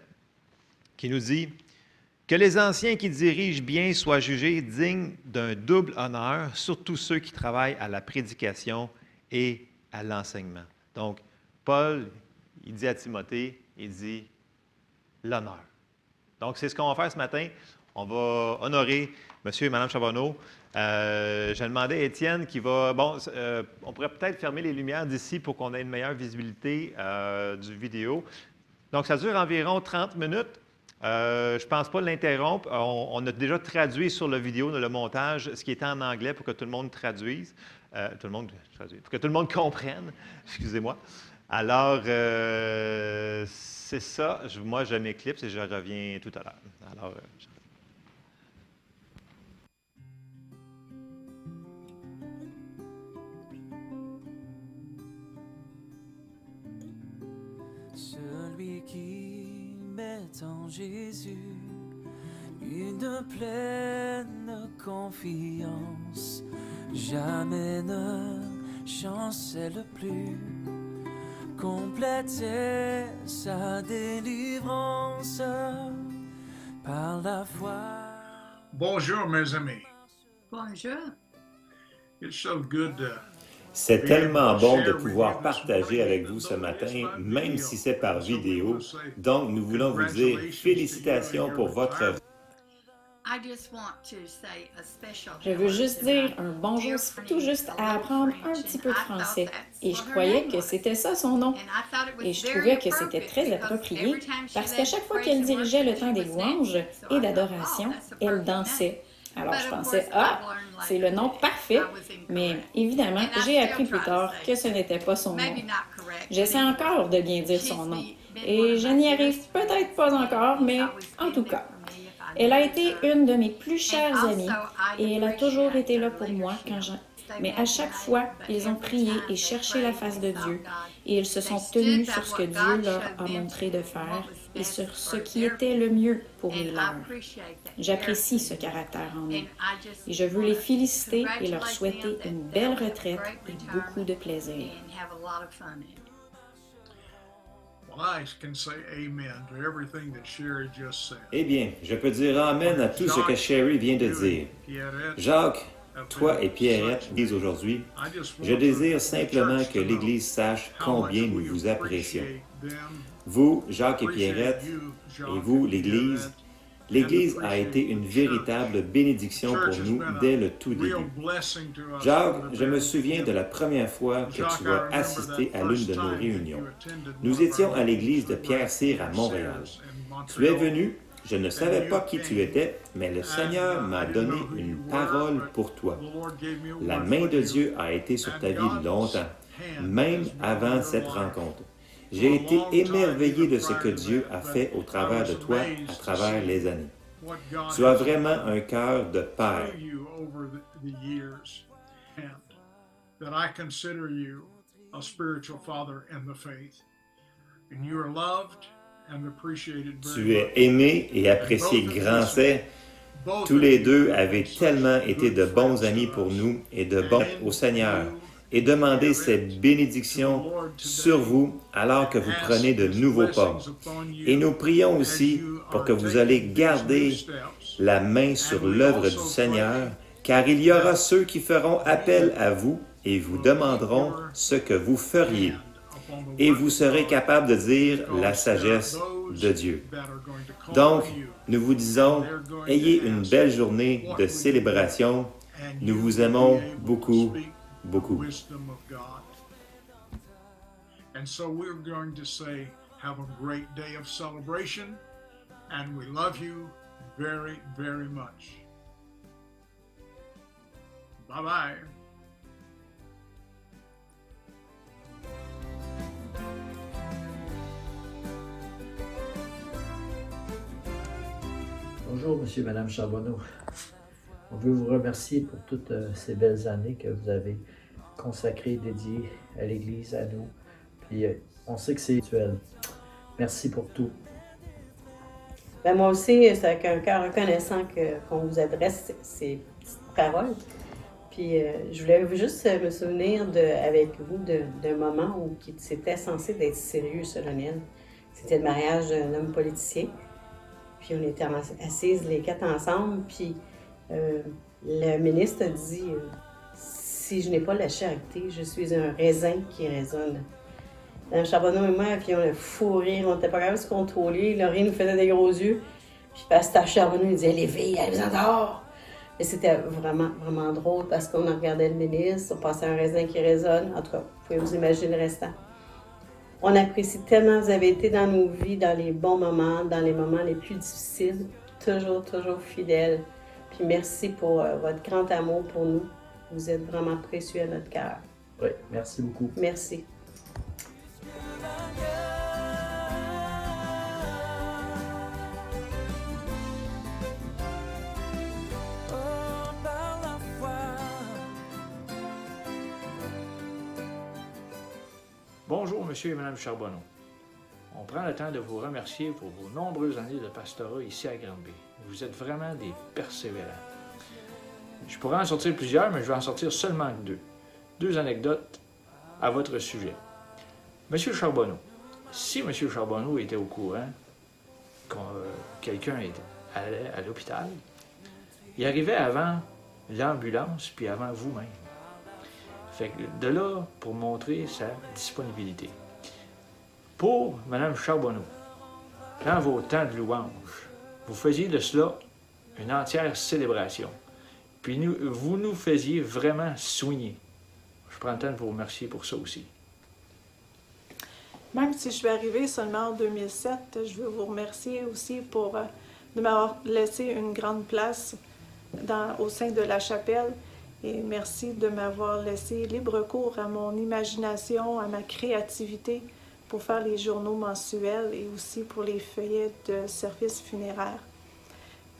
qui nous dit « Que les anciens qui dirigent bien soient jugés dignes d'un double honneur, surtout ceux qui travaillent à la prédication et à l'enseignement. » Donc, Paul, il dit à Timothée, il dit l'honneur. Donc, c'est ce qu'on va faire ce matin. On va honorer M. et Mme Charbonneau. J'ai demandé à Étienne qui va... Bon, on pourrait peut-être fermer les lumières d'ici pour qu'on ait une meilleure visibilité du vidéo. Donc, ça dure environ 30 minutes. Je ne pense pas l'interrompre. On a déjà traduit sur la vidéo, le montage, ce qui était en anglais pour que tout le monde traduise. Pour que tout le monde comprenne. Excusez-moi. Alors, c'est ça. Moi, je m'éclipse et je reviens tout à l'heure. Alors, Celui qui met en Jésus une pleine confiance, jamais ne chancelle plus, complétait sa délivrance par la foi. Bonjour, mes amis. Bonjour. It's so good to C'est tellement bon de pouvoir partager avec vous ce matin, même si c'est par vidéo. Donc, nous voulons vous dire félicitations pour votre... Je veux juste dire un bonjour tout juste à apprendre un petit peu de français. Et je croyais que c'était ça son nom. Et je trouvais que c'était très approprié parce qu'à chaque fois qu'elle dirigeait le temps des louanges et d'adoration, elle dansait. Alors je pensais, ah, c'est le nom parfait, mais évidemment, j'ai appris plus tard que ce n'était pas son nom. J'essaie encore de bien dire son nom, et je n'y arrive peut-être pas encore, mais en tout cas. Elle a été une de mes plus chères amies, et elle a toujours été là pour moi Mais à chaque fois, ils ont prié et cherché la face de Dieu, et ils se sont tenus sur ce que Dieu leur a montré de faire et sur ce qui était le mieux pour les leurs. J'apprécie ce caractère en eux, et je veux les féliciter et leur souhaiter une belle retraite et beaucoup de plaisir. Eh bien, je peux dire amen à tout ce que Sherry vient de dire. Jacques, toi et Pierrette disent aujourd'hui, je désire simplement que l'Église sache combien nous vous apprécions. Vous, Jacques et Pierrette, et vous, l'Église, l'Église a été une véritable bénédiction pour nous dès le tout début. Jacques, je me souviens de la première fois que tu as assisté à l'une de nos réunions. Nous étions à l'église de Pierre-Cyr à Montréal. Tu es venu, je ne savais pas qui tu étais, mais le Seigneur m'a donné une parole pour toi. La main de Dieu a été sur ta vie longtemps, même avant cette rencontre. J'ai été émerveillé de ce que Dieu a fait au travers de toi à travers les années. Tu as vraiment un cœur de père. Tu es aimé et apprécié grand c'est. Tous les deux avez tellement été de bons amis pour nous et de bons au Seigneur. Et demandez cette bénédiction sur vous alors que vous prenez de nouveaux pas. Et nous prions aussi pour que vous allez garder la main sur l'œuvre du Seigneur, car il y aura ceux qui feront appel à vous et vous demanderont ce que vous feriez. Et vous serez capable de dire la sagesse de Dieu. Donc, nous vous disons, ayez une belle journée de célébration. Nous vous aimons beaucoup. Beaucoup. And so we're going to say, have a great day of celebration, and we love you very, very much. Bye-bye. Bonjour, Monsieur et Madame Charbonneau. On veut vous remercier pour toutes ces belles années que vous avez consacrées, dédiées à l'Église, à nous. Puis on sait que c'est actuel. Merci pour tout. Ben moi aussi, c'est avec un cœur reconnaissant qu'on vous adresse ces petites paroles. Puis je voulais juste me souvenir avec vous d'un moment où c'était censé d'être sérieux, solennel. C'était le mariage d'un homme politicien. Puis on était assises les quatre ensemble, puis le ministre a dit si je n'ai pas la charité, je suis un raisin qui résonne. Mme Charbonneau et moi, puis on a fou rire, on n'était pas capable de se contrôler. Laurie nous faisait des gros yeux. Puis Pasteur Charbonneau nous disait les filles, elles en dehors. Et c'était vraiment, vraiment drôle parce qu'on regardait le ministre, on passait un raisin qui résonne. En tout cas, vous pouvez vous imaginer le restant. On apprécie tellement, vous avez été dans nos vies, dans les bons moments, dans les moments les plus difficiles, toujours, toujours fidèles. Puis merci pour votre grand amour pour nous. Vous êtes vraiment précieux à notre cœur. Oui, merci beaucoup. Merci. Bonjour, Monsieur et Madame Charbonneau. On prend le temps de vous remercier pour vos nombreuses années de pastorat ici à Granby. Vous êtes vraiment des persévérants. Je pourrais en sortir plusieurs, mais je vais en sortir seulement deux. Deux anecdotes à votre sujet. Monsieur Charbonneau, si Monsieur Charbonneau était au courant que quelqu'un allait à l'hôpital, il arrivait avant l'ambulance puis avant vous-même. Fait que de là, pour montrer sa disponibilité. Pour Mme Charbonneau, dans vos temps de louange, vous faisiez de cela une entière célébration. Puis vous nous faisiez vraiment soigner. Je prends le temps de vous remercier pour ça aussi. Même si je suis arrivée seulement en 2007, je veux vous remercier aussi de m'avoir laissé une grande place au sein de la chapelle. Et merci de m'avoir laissé libre cours à mon imagination, à ma créativité pour faire les journaux mensuels et aussi pour les feuillets de services funéraires.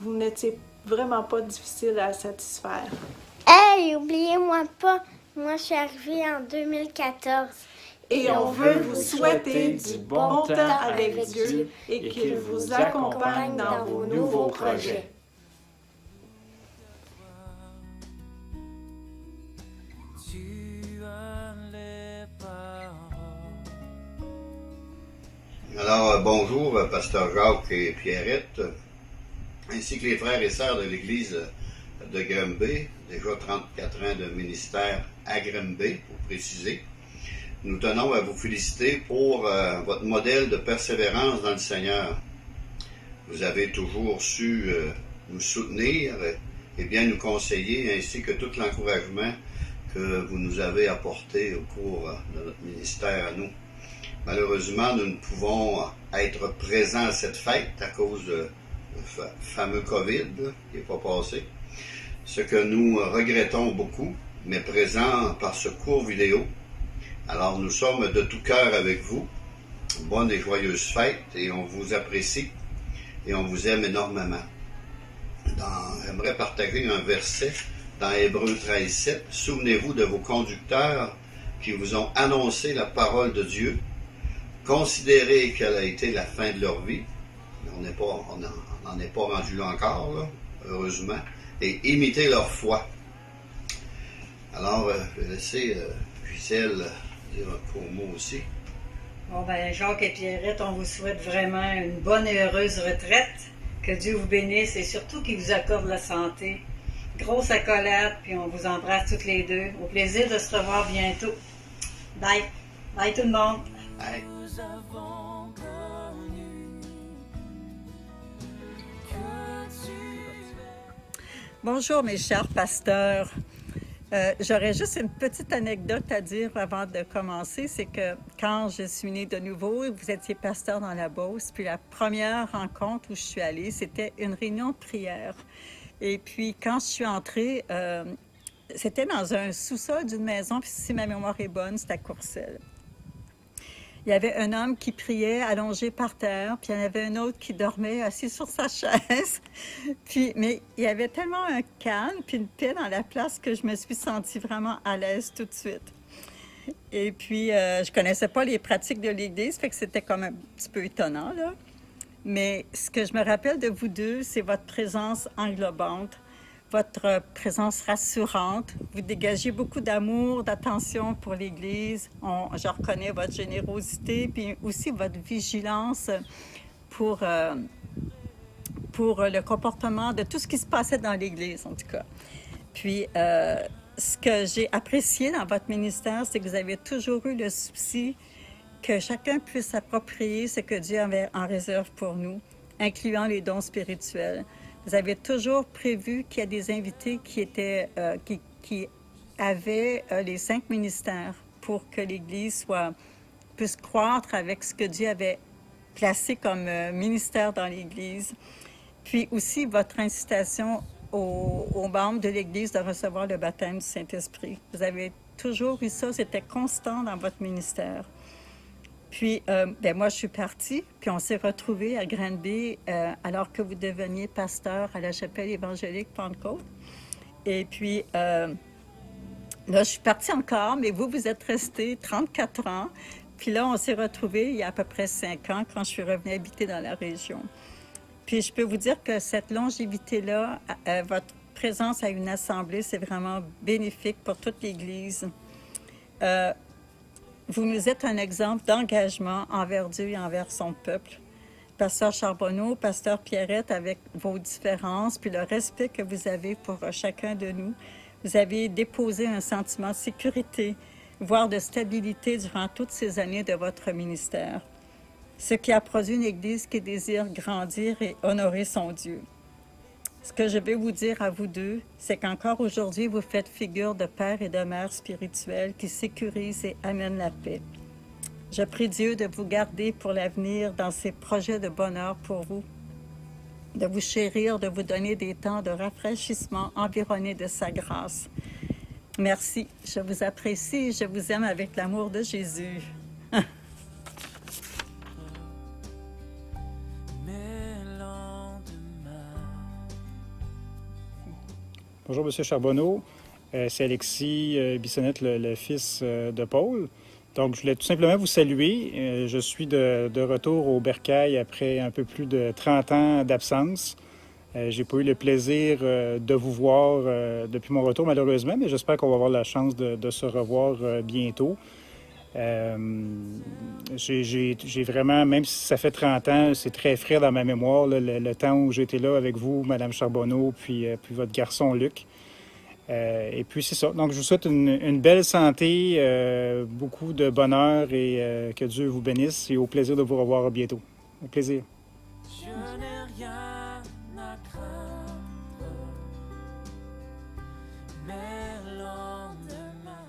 Vous n'étiez vraiment pas difficile à satisfaire. Hey, oubliez-moi pas, moi je suis arrivée en 2014. Et on veut vous souhaiter du bon temps avec Dieu et qu'il vous accompagne dans vos nouveaux projets. Alors, bonjour, Pasteur Jacques et Pierrette, ainsi que les frères et sœurs de l'Église de Granby, déjà 34 ans de ministère à Granby, pour préciser. Nous tenons à vous féliciter pour votre modèle de persévérance dans le Seigneur. Vous avez toujours su nous soutenir et bien nous conseiller, ainsi que tout l'encouragement que vous nous avez apporté au cours de notre ministère à nous. Malheureusement, nous ne pouvons être présents à cette fête à cause du fameux COVID qui n'est pas passé. Ce que nous regrettons beaucoup, mais présents par ce court vidéo. Alors, nous sommes de tout cœur avec vous. Bonne et joyeuse fête et on vous apprécie et on vous aime énormément. J'aimerais partager un verset dans Hébreux 13:7. Souvenez-vous de vos conducteurs qui vous ont annoncé la parole de Dieu. Considérez quelle a été la fin de leur vie. On n'en est pas rendu là encore, là, heureusement. Et imitez leur foi. Alors, je vais laisser Gisèle dire un court mot aussi. Bon, ben, Jacques et Pierrette, on vous souhaite vraiment une bonne et heureuse retraite. Que Dieu vous bénisse et surtout qu'il vous accorde la santé. Grosse accolade, puis on vous embrasse toutes les deux. Au plaisir de se revoir bientôt. Bye. Bye tout le monde. Bye. Bonjour mes chers pasteurs. J'aurais juste une petite anecdote à dire avant de commencer. C'est que quand je suis née de nouveau, vous étiez pasteur dans la Beauce. Puis la première rencontre où je suis allée, c'était une réunion de prière. Et puis quand je suis entrée, c'était dans un sous-sol d'une maison. Puis si ma mémoire est bonne, c'était à Courcelles. Il y avait un homme qui priait allongé par terre, puis il y en avait un autre qui dormait assis sur sa chaise. Mais il y avait tellement un calme puis une paix dans la place que je me suis sentie vraiment à l'aise tout de suite. Et puis, je connaissais pas les pratiques de l'Église, fait que c'était comme un petit peu étonnant, là. Mais ce que je me rappelle de vous deux, c'est votre présence englobante, votre présence rassurante. Vous dégagez beaucoup d'amour, d'attention pour l'Église. Je reconnais votre générosité, puis aussi votre vigilance pour le comportement de tout ce qui se passait dans l'Église, en tout cas. Puis, ce que j'ai apprécié dans votre ministère, c'est que vous avez toujours eu le souci que chacun puisse s'approprier ce que Dieu avait en réserve pour nous, incluant les dons spirituels. Vous avez toujours prévu qu'il y a des invités qui avaient les 5 ministères pour que l'Église puisse croître avec ce que Dieu avait placé comme ministère dans l'Église. Puis aussi votre incitation aux membres de l'Église de recevoir le baptême du Saint-Esprit. Vous avez toujours eu ça, c'était constant dans votre ministère. Puis, moi, je suis partie, puis on s'est retrouvés à Granby alors que vous deveniez pasteur à la chapelle évangélique Pentecôte. Et puis, là, je suis partie encore, mais vous êtes restés 34 ans. Puis là, on s'est retrouvés il y a à peu près 5 ans quand je suis revenue habiter dans la région. Puis, je peux vous dire que cette longévité-là, votre présence à une assemblée, c'est vraiment bénéfique pour toute l'Église. Vous nous êtes un exemple d'engagement envers Dieu et envers son peuple. Pasteur Charbonneau, Pasteur Pierrette, avec vos différences, puis le respect que vous avez pour chacun de nous, Vous avez déposé un sentiment de sécurité, voire de stabilité durant toutes ces années de votre ministère, ce qui a produit une Église qui désire grandir et honorer son Dieu. Ce que je vais vous dire à vous deux, c'est qu'encore aujourd'hui, vous faites figure de père et de mère spirituels qui sécurisent et amènent la paix. Je prie Dieu de vous garder pour l'avenir dans ses projets de bonheur pour vous, de vous chérir, de vous donner des temps de rafraîchissement environnés de sa grâce. Merci, je vous apprécie et je vous aime avec l'amour de Jésus. Bonjour, M. Charbonneau. C'est Alexis Bissonnette, le fils de Paul. Donc, je voulais tout simplement vous saluer. Je suis de retour au Bercail après un peu plus de 30 ans d'absence. J'ai pas eu le plaisir de vous voir depuis mon retour, malheureusement, mais j'espère qu'on va avoir la chance de se revoir bientôt. J'ai vraiment, même si ça fait 30 ans, c'est très frais dans ma mémoire, là, le temps où j'étais là avec vous, Mme Charbonneau, puis votre garçon Luc. Et puis c'est ça. Donc je vous souhaite une belle santé, beaucoup de bonheur et que Dieu vous bénisse et au plaisir de vous revoir bientôt. Au plaisir. Je n'ai rien à craindre, mais lendemain.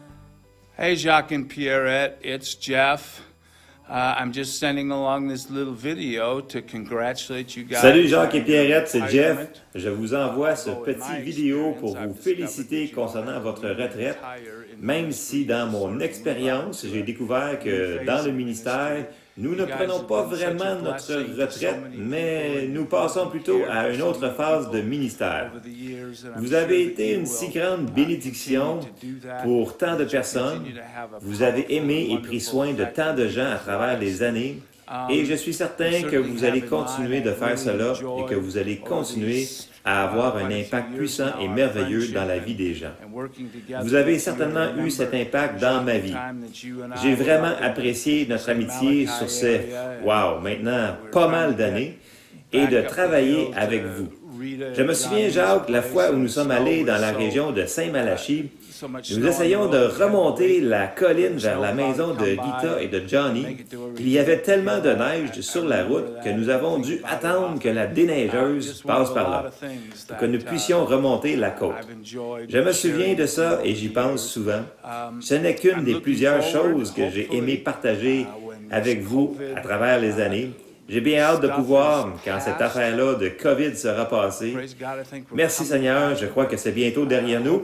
Hey, Jacques and Pierrette, it's Jeff. I'm just sending along this little video to congratulate you guys. Salut Jacques et Pierrette, c'est Jeff. Je vous envoie ce petit vidéo pour vous féliciter concernant votre retraite, même si dans mon expérience, j'ai découvert que dans le ministère, nous ne prenons pas vraiment notre retraite, mais nous passons plutôt à une autre phase de ministère. Vous avez été une si grande bénédiction pour tant de personnes. Vous avez aimé et pris soin de tant de gens à travers les années. Et je suis certain que vous allez continuer de faire cela et que vous allez continuer à avoir un impact puissant et merveilleux dans la vie des gens. Vous avez certainement eu cet impact dans ma vie. J'ai vraiment apprécié notre amitié sur ces, maintenant pas mal d'années et de travailler avec vous. Je me souviens, Jacques, la fois où nous sommes allés dans la région de Saint-Malachie, nous essayons de remonter la colline vers la maison de Gita et de Johnny. Il y avait tellement de neige sur la route que nous avons dû attendre que la déneigeuse passe par là pour que nous puissions remonter la côte. Je me souviens de ça et j'y pense souvent. Ce n'est qu'une des plusieurs choses que j'ai aimé partager avec vous à travers les années. J'ai bien hâte de pouvoir, quand cette affaire-là de COVID sera passée. Merci Seigneur, je crois que c'est bientôt derrière nous.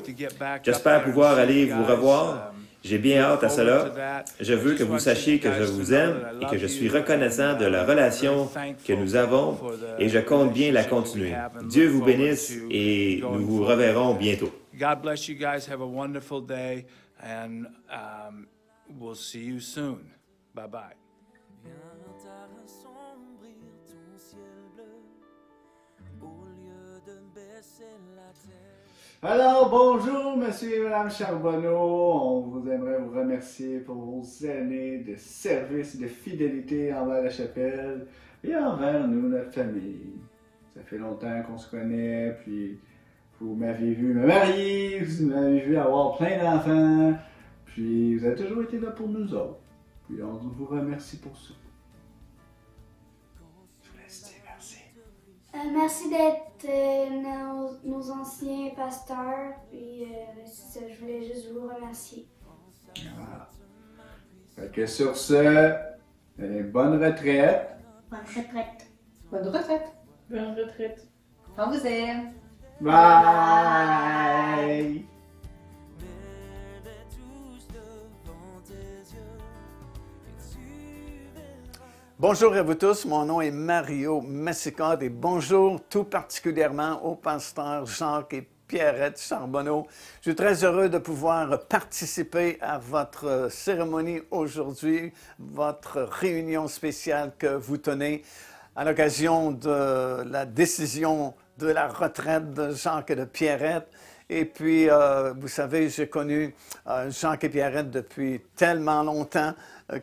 J'espère pouvoir aller vous revoir. J'ai bien hâte à cela. Je veux que vous sachiez que je vous aime et que je suis reconnaissant de la relation que nous avons et je compte bien la continuer. Dieu vous bénisse et nous vous reverrons bientôt. God bless you guys. Have a wonderful day and we'll see you soon. Bye-bye. Alors, bonjour, monsieur et madame Charbonneau. On vous aimerait vous remercier pour vos années de service, de fidélité envers la chapelle et envers nous, notre famille. Ça fait longtemps qu'on se connaît, puis vous m'avez vu me marier, vous m'avez vu avoir plein d'enfants, puis vous avez toujours été là pour nous autres. Puis on vous remercie pour ça. Merci d'être nos anciens pasteurs, puis je voulais juste vous remercier. Ah. Fait que sur ce, bonne retraite. Bonne retraite. Bonne retraite. Bonne retraite. On vous aime. Bye! Bonjour à vous tous, mon nom est Mario Massicotte et bonjour tout particulièrement au pasteur Jacques et Pierrette Charbonneau. Je suis très heureux de pouvoir participer à votre cérémonie aujourd'hui, votre réunion spéciale que vous tenez à l'occasion de la décision de la retraite de Jacques et de Pierrette. Et puis, vous savez, j'ai connu Jacques et Pierrette depuis tellement longtemps.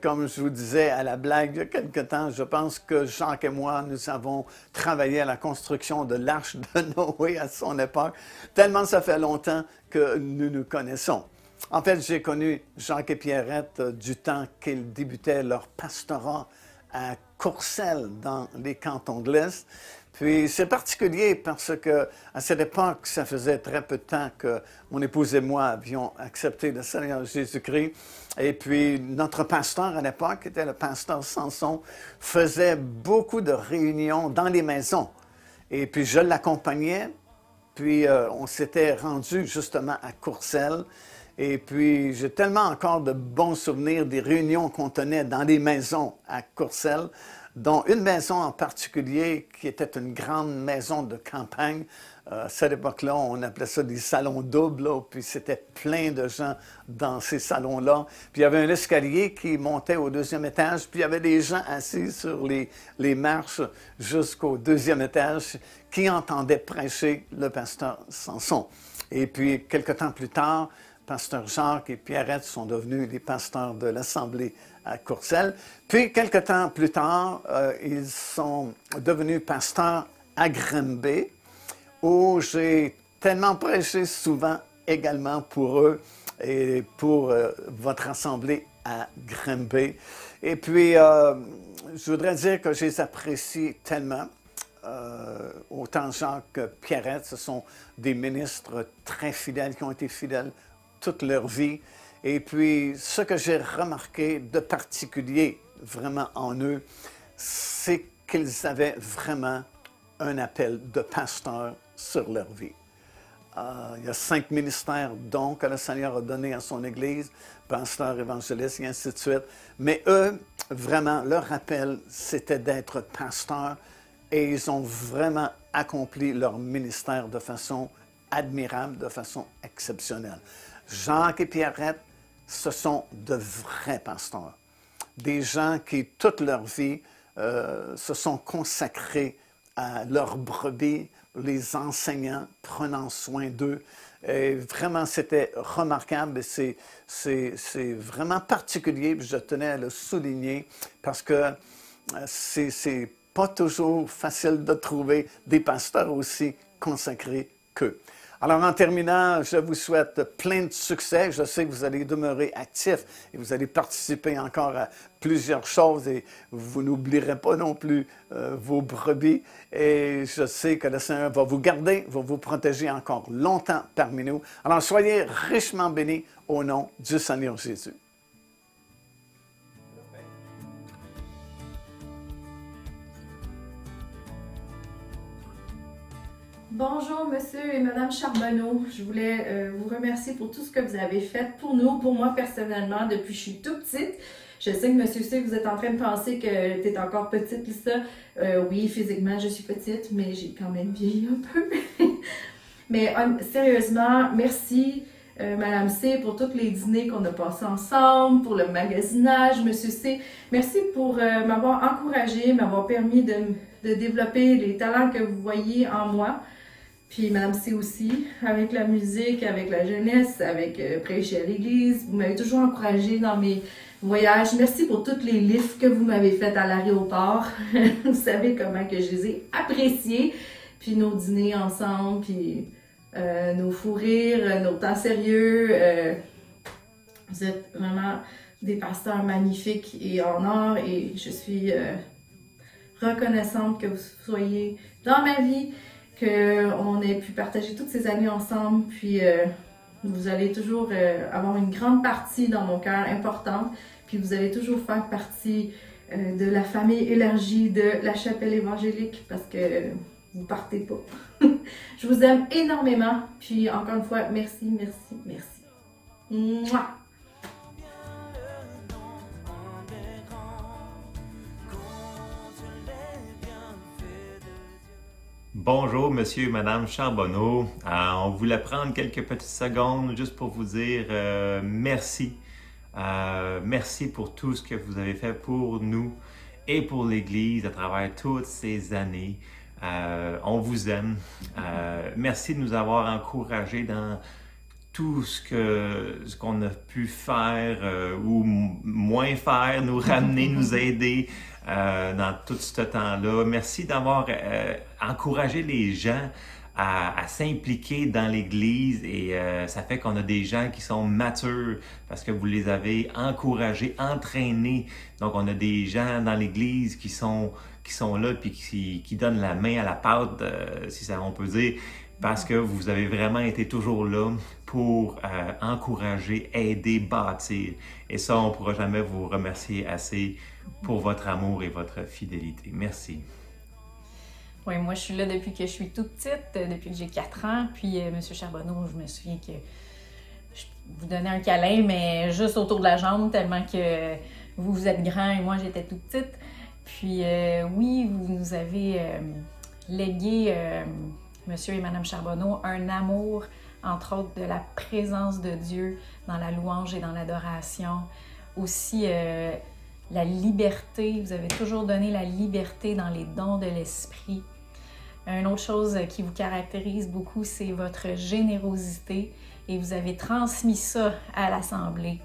Comme je vous disais à la blague il y a quelque temps, je pense que Jacques et moi, nous avons travaillé à la construction de l'arche de Noé à son époque, tellement ça fait longtemps que nous nous connaissons. En fait, j'ai connu Jacques et Pierrette du temps qu'ils débutaient leur pastorat à Courcelles, dans les cantons de l'Est. Puis c'est particulier parce que à cette époque, ça faisait très peu de temps que mon épouse et moi avions accepté le Seigneur Jésus-Christ. Et puis notre pasteur à l'époque, qui était le pasteur Samson, faisait beaucoup de réunions dans les maisons. Et puis je l'accompagnais. Puis on s'était rendu justement à Courcelles. Et puis j'ai tellement encore de bons souvenirs des réunions qu'on tenait dans les maisons à Courcelles, dont une maison en particulier qui était une grande maison de campagne. À cette époque-là, on appelait ça des salons doubles, là, puis c'était plein de gens dans ces salons-là. Puis il y avait un escalier qui montait au deuxième étage, puis il y avait des gens assis sur les marches jusqu'au deuxième étage qui entendaient prêcher le pasteur Samson. Et puis, quelque temps plus tard, pasteur Jacques et Pierrette sont devenus les pasteurs de l'Assemblée à Courcelles. Puis, quelque temps plus tard, ils sont devenus pasteurs à Granby, où j'ai tellement prêché souvent également pour eux et pour votre Assemblée à Granby. Et puis, je voudrais dire que je les apprécie tellement. Autant Jacques que Pierrette, ce sont des ministres très fidèles, qui ont été fidèles toute leur vie. Et puis, ce que j'ai remarqué de particulier vraiment en eux, c'est qu'ils avaient vraiment un appel de pasteur sur leur vie. Il y a 5 ministères, donc, que le Seigneur a donné à son Église, pasteur, évangéliste, et ainsi de suite. Mais eux, vraiment, leur appel, c'était d'être pasteur, et ils ont vraiment accompli leur ministère de façon admirable, de façon exceptionnelle. Jacques et Pierrette, ce sont de vrais pasteurs. Des gens qui, toute leur vie, se sont consacrés à leurs brebis, les enseignants, prenant soin d'eux. Et vraiment, c'était remarquable et c'est vraiment particulier. Je tenais à le souligner parce que c'est pas toujours facile de trouver des pasteurs aussi consacrés qu'eux. Alors, en terminant, je vous souhaite plein de succès. Je sais que vous allez demeurer actifs et vous allez participer encore à plusieurs choses et vous n'oublierez pas non plus vos brebis. Et je sais que le Seigneur va vous garder, va vous protéger encore longtemps parmi nous. Alors, soyez richement bénis au nom du Seigneur Jésus. Bonjour, monsieur et madame Charbonneau. Je voulais vous remercier pour tout ce que vous avez fait pour nous, pour moi personnellement, depuis que je suis toute petite. Je sais que monsieur C, vous êtes en train de penser que tu es encore petite, Lisa. Oui, physiquement, je suis petite, mais j'ai quand même vieilli un peu. Mais sérieusement, merci, madame C, pour tous les dîners qu'on a passés ensemble, pour le magasinage, monsieur C. Merci pour m'avoir encouragé, m'avoir permis de développer les talents que vous voyez en moi. Puis Madame C aussi, avec la musique, avec la jeunesse, avec prêcher à l'église. Vous m'avez toujours encouragée dans mes voyages. Merci pour tous les livres que vous m'avez faits à l'aéroport. Vous savez comment que je les ai appréciés. Puis nos dîners ensemble, puis nos fous rires, nos temps sérieux. Vous êtes vraiment des pasteurs magnifiques et en or. Et je suis reconnaissante que vous soyez dans ma vie, qu'on ait pu partager toutes ces années ensemble, puis vous allez toujours avoir une grande partie dans mon cœur importante, puis vous allez toujours faire partie de la famille élargie de la chapelle évangélique, parce que vous partez pas. Je vous aime énormément, puis encore une fois, merci, merci, merci. Mouah! Bonjour, monsieur et madame Charbonneau. On voulait prendre quelques petites secondes juste pour vous dire merci. Merci pour tout ce que vous avez fait pour nous et pour l'Église à travers toutes ces années. On vous aime. Merci de nous avoir encouragés dans tout ce qu'on a pu faire ou moins faire, nous ramener, nous aider dans tout ce temps-là. Merci d'avoir encouragé les gens à s'impliquer dans l'Église et ça fait qu'on a des gens qui sont matures parce que vous les avez encouragés, entraînés. Donc, on a des gens dans l'Église qui sont là puis qui donnent la main à la pâte, si ça on peut dire, parce que vous avez vraiment été toujours là pour encourager, aider, bâtir. Et ça, on ne pourra jamais vous remercier assez pour votre amour et votre fidélité. Merci. Oui, moi, je suis là depuis que je suis toute petite, depuis que j'ai 4 ans. Puis, M. Charbonneau, je me souviens que je vous donnais un câlin, mais juste autour de la jambe, tellement que vous êtes grand et moi, j'étais toute petite. Puis, oui, vous nous avez légué, Monsieur et Madame Charbonneau, un amour, entre autres, de la présence de Dieu dans la louange et dans l'adoration. Aussi, la liberté. Vous avez toujours donné la liberté dans les dons de l'Esprit. Une autre chose qui vous caractérise beaucoup, c'est votre générosité et vous avez transmis ça à l'Assemblée.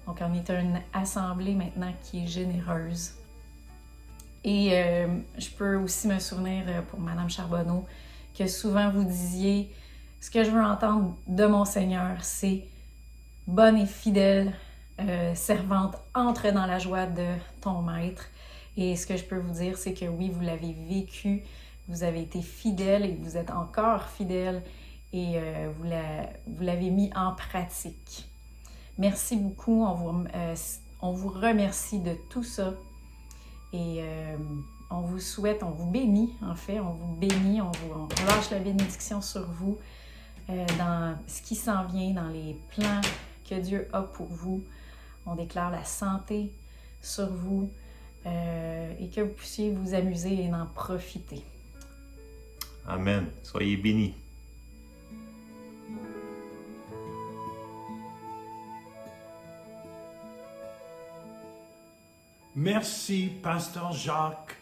Donc, on est une Assemblée maintenant qui est généreuse. Et je peux aussi me souvenir pour Madame Charbonneau que souvent vous disiez « Ce que je veux entendre de mon Seigneur, c'est « Bonne et fidèle servante, entre dans la joie de ton maître. » Et ce que je peux vous dire, c'est que oui, vous l'avez vécu, vous avez été fidèle et vous êtes encore fidèle et vous l'avez mis en pratique. Merci beaucoup, on vous remercie de tout ça et on vous souhaite, on vous bénit en fait, on vous bénit, on lâche la bénédiction sur vous dans ce qui s'en vient, dans les plans que Dieu a pour vous. On déclare la santé sur vous et que vous puissiez vous amuser et en profiter. Amen. Soyez bénis. Merci, Pasteur Jacques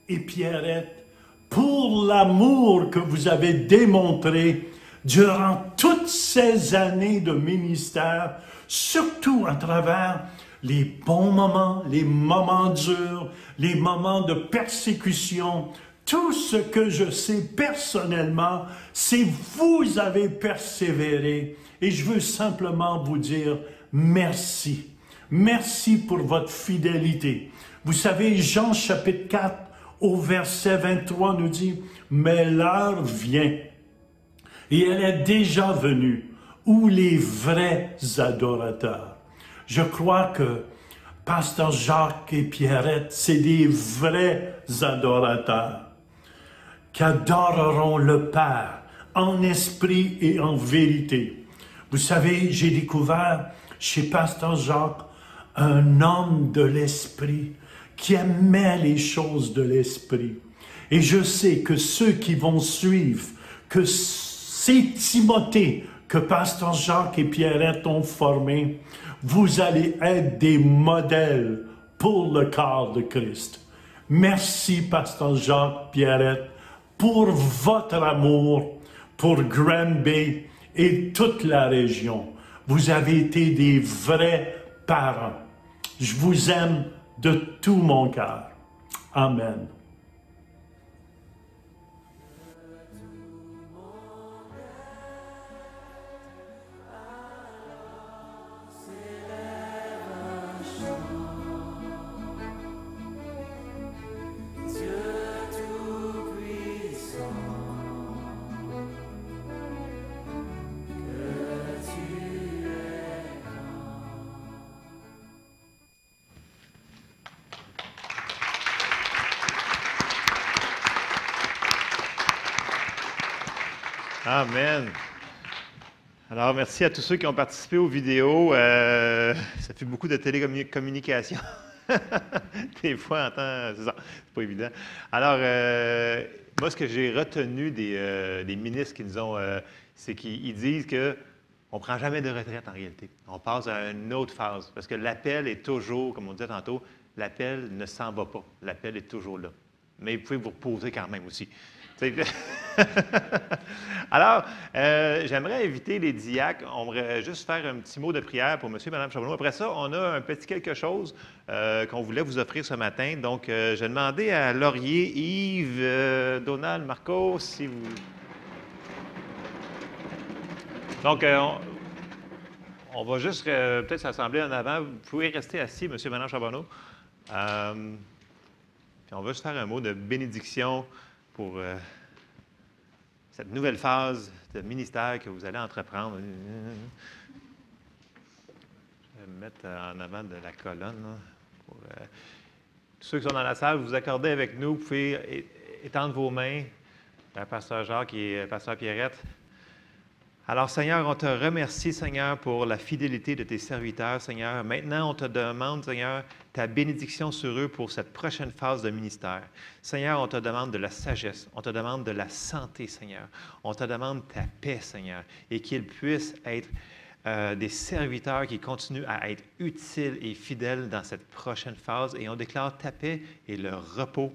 et Pierrette, pour l'amour que vous avez démontré durant toutes ces années de ministère, surtout à travers les bons moments, les moments durs, les moments de persécution. Tout ce que je sais personnellement, c'est vous avez persévéré. Et je veux simplement vous dire merci. Merci pour votre fidélité. Vous savez, Jean chapitre 4 au verset 23 nous dit « Mais l'heure vient, et elle est déjà venue, où les vrais adorateurs. » Je crois que Pasteur Jacques et Pierrette, c'est des vrais adorateurs qui adoreront le Père en esprit et en vérité. Vous savez, j'ai découvert chez Pasteur Jacques un homme de l'esprit qui aimait les choses de l'esprit. Et je sais que ceux qui vont suivre, que c'est Timothée que Pasteur Jacques et Pierrette ont formé, vous allez être des modèles pour le corps de Christ. Merci, Pasteur Jacques, Pierrette, pour votre amour pour Granby et toute la région. Vous avez été des vrais parents. Je vous aime de tout mon cœur. Amen. Amen. Alors, merci à tous ceux qui ont participé aux vidéos. Ça fait beaucoup de télécommunication. Des fois, en temps, c'est ça, c'est pas évident. Alors, moi, ce que j'ai retenu des ministres qui nous ont, c'est qu'ils disent qu'on ne prend jamais de retraite en réalité. On passe à une autre phase. Parce que l'appel est toujours, comme on disait tantôt, l'appel ne s'en va pas. L'appel est toujours là. Mais vous pouvez vous reposer quand même aussi. Alors, j'aimerais inviter les diacres. On va juste faire un petit mot de prière pour M. et Mme Charbonneau. Après ça, on a un petit quelque chose qu'on voulait vous offrir ce matin. Donc, j'ai demandé à Laurier, Yves, Donald, Marco, si vous... Donc, on va juste peut-être s'assembler en avant. Vous pouvez rester assis, M. et Mme Charbonneau. Puis on va juste faire un mot de bénédiction pour cette nouvelle phase de ministère que vous allez entreprendre. Je vais me mettre en avant de la colonne. Là, pour, tous ceux qui sont dans la salle, vous vous accordez avec nous. Vous pouvez étendre vos mains vers Pasteur Jacques et Pasteur Pierrette. Alors, Seigneur, on te remercie, Seigneur, pour la fidélité de tes serviteurs, Seigneur. Maintenant, on te demande, Seigneur, ta bénédiction sur eux pour cette prochaine phase de ministère. Seigneur, on te demande de la sagesse, on te demande de la santé, Seigneur. On te demande ta paix, Seigneur, et qu'ils puissent être des serviteurs qui continuent à être utiles et fidèles dans cette prochaine phase. Et on déclare ta paix et le repos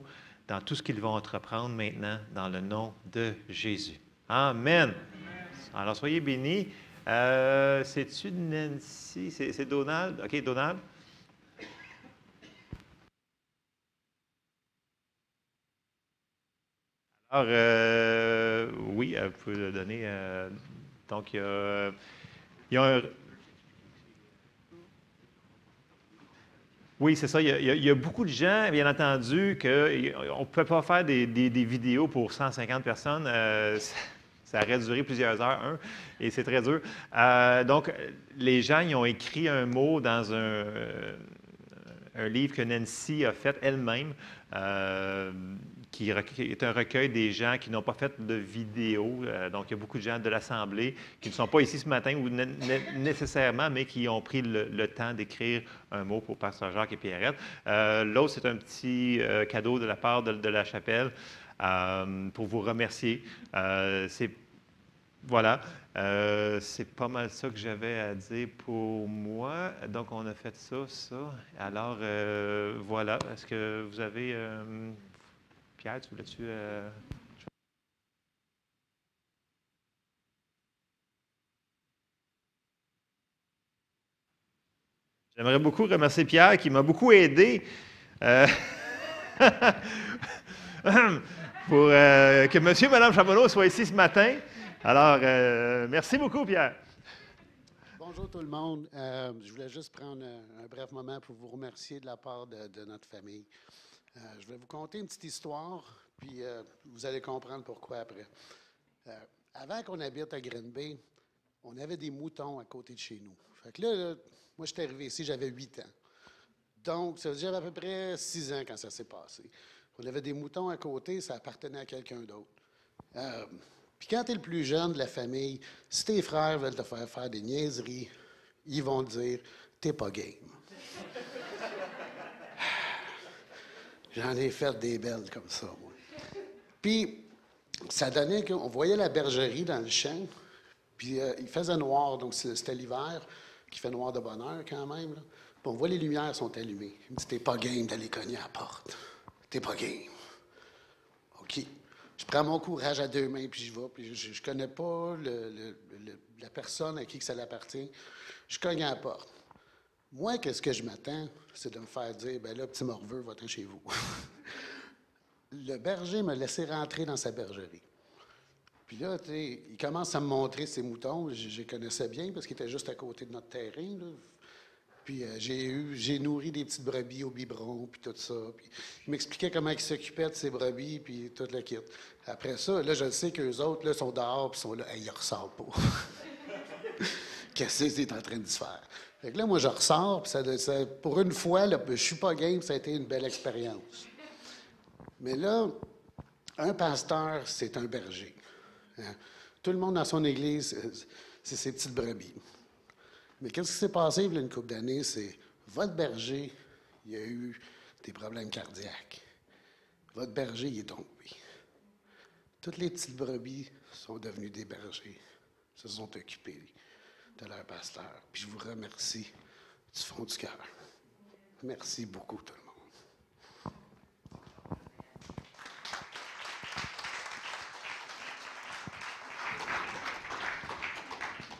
dans tout ce qu'ils vont entreprendre maintenant, dans le nom de Jésus. Amen. Alors, soyez bénis. C'est-tu Nancy? C'est Donald? OK, Donald. Alors, oui, vous pouvez le donner. Donc, il y a un... Oui, c'est ça. Il y a beaucoup de gens, bien entendu, qu'on ne peut pas faire des vidéos pour 150 personnes. Ça aurait duré plusieurs heures, et c'est très dur. Donc, les gens, ils ont écrit un mot dans un livre que Nancy a fait elle-même, qui est un recueil des gens qui n'ont pas fait de vidéo. Donc, il y a beaucoup de gens de l'Assemblée qui ne sont pas ici ce matin ou nécessairement, mais qui ont pris le temps d'écrire un mot pour Pasteur Jacques et Pierrette. L'autre, c'est un petit cadeau de la part de la chapelle. Pour vous remercier. Voilà, c'est pas mal ça que j'avais à dire pour moi. Donc, on a fait ça. Alors, voilà. Est-ce que vous avez... Pierre, tu voulais-tu... J'aimerais beaucoup remercier Pierre qui m'a beaucoup aidé. Pour que M. et Mme Charbonneau soient ici ce matin. Alors, merci beaucoup, Pierre. Bonjour tout le monde. Je voulais juste prendre un bref moment pour vous remercier de la part de notre famille. Je vais vous conter une petite histoire, puis vous allez comprendre pourquoi après. Avant qu'on habite à Green Bay, on avait des moutons à côté de chez nous. Fait que là, moi, j'étais arrivé ici, j'avais 8 ans. Donc, ça veut dire j'avais à peu près 6 ans quand ça s'est passé. On avait des moutons à côté, ça appartenait à quelqu'un d'autre. Puis quand tu es le plus jeune de la famille, si tes frères veulent te faire des niaiseries, ils vont te dire « t'es pas game ». J'en ai fait des belles comme ça, moi. Puis, ça donnait qu'on voyait la bergerie dans le champ, puis il faisait noir, donc c'était l'hiver, qui fait noir de bonne heure quand même. Là. Puis on voit les lumières sont allumées. Il me dit « t'es pas game d'aller cogner à la porte. T'es pas game. » OK. Je prends mon courage à 2 mains, puis j'y vais. Puis je connais pas la personne à qui que ça appartient. Je cogne à la porte. Moi, qu'est-ce que je m'attends? C'est de me faire dire, ben là, petit morveux, va-t'en chez vous. Le berger m'a laissé rentrer dans sa bergerie. Puis là, tu sais, il commence à me montrer ses moutons. Je les connaissais bien parce qu'ils étaient juste à côté de notre terrain, là. Puis j'ai nourri des petites brebis au biberon, puis tout ça. Puis il m'expliquait comment il s'occupait de ces brebis, puis tout le kit. Après ça, là, je sais qu'eux autres, là, sont dehors, puis sont là, hey, ils ressortent pas. Qu'est-ce que c'est en train de se faire? Fait que là, moi, je ressors, puis ça, pour une fois, là, je suis pas game, ça a été une belle expérience. Mais là, un pasteur, c'est un berger. Hein? Tout le monde dans son église, c'est ses petites brebis. Mais qu'est-ce qui s'est passé il y a une couple d'années? C'est votre berger, il a eu des problèmes cardiaques. Votre berger, il est tombé. Toutes les petites brebis sont devenues des bergers, se sont occupés de leur pasteur. Puis je vous remercie du fond du cœur. Merci beaucoup, tout le monde.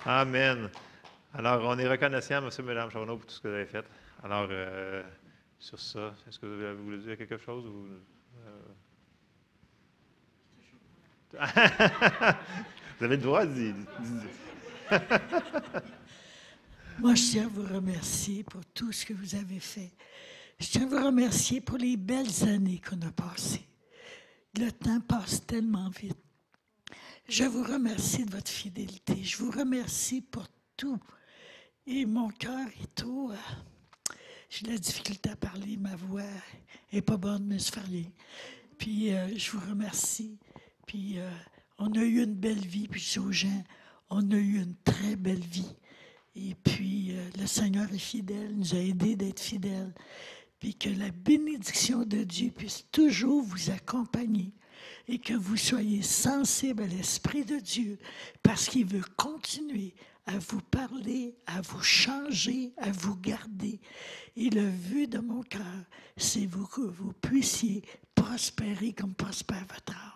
Amen. Alors, on est reconnaissant, M. et Mme Charbonneau, pour tout ce que vous avez fait. Alors, sur ça, est-ce que vous voulez dire quelque chose? Ou, vous avez le droit de dire. Moi, je tiens à vous remercier pour tout ce que vous avez fait. Je tiens à vous remercier pour les belles années qu'on a passées. Le temps passe tellement vite. Je vous remercie de votre fidélité. Je vous remercie pour tout. Et mon cœur est trop... j'ai de la difficulté à parler. Ma voix n'est pas bonne, mais je fais rien. Puis, je vous remercie. Puis, on a eu une belle vie. Puis, je dis aux gens, on a eu une très belle vie. Et puis, le Seigneur est fidèle, nous a aidés d'être fidèles. Puis que la bénédiction de Dieu puisse toujours vous accompagner et que vous soyez sensibles à l'Esprit de Dieu parce qu'il veut continuer à vous parler, à vous changer, à vous garder. Et le vœu de mon cœur, c'est que vous puissiez prospérer comme prospère votre âme.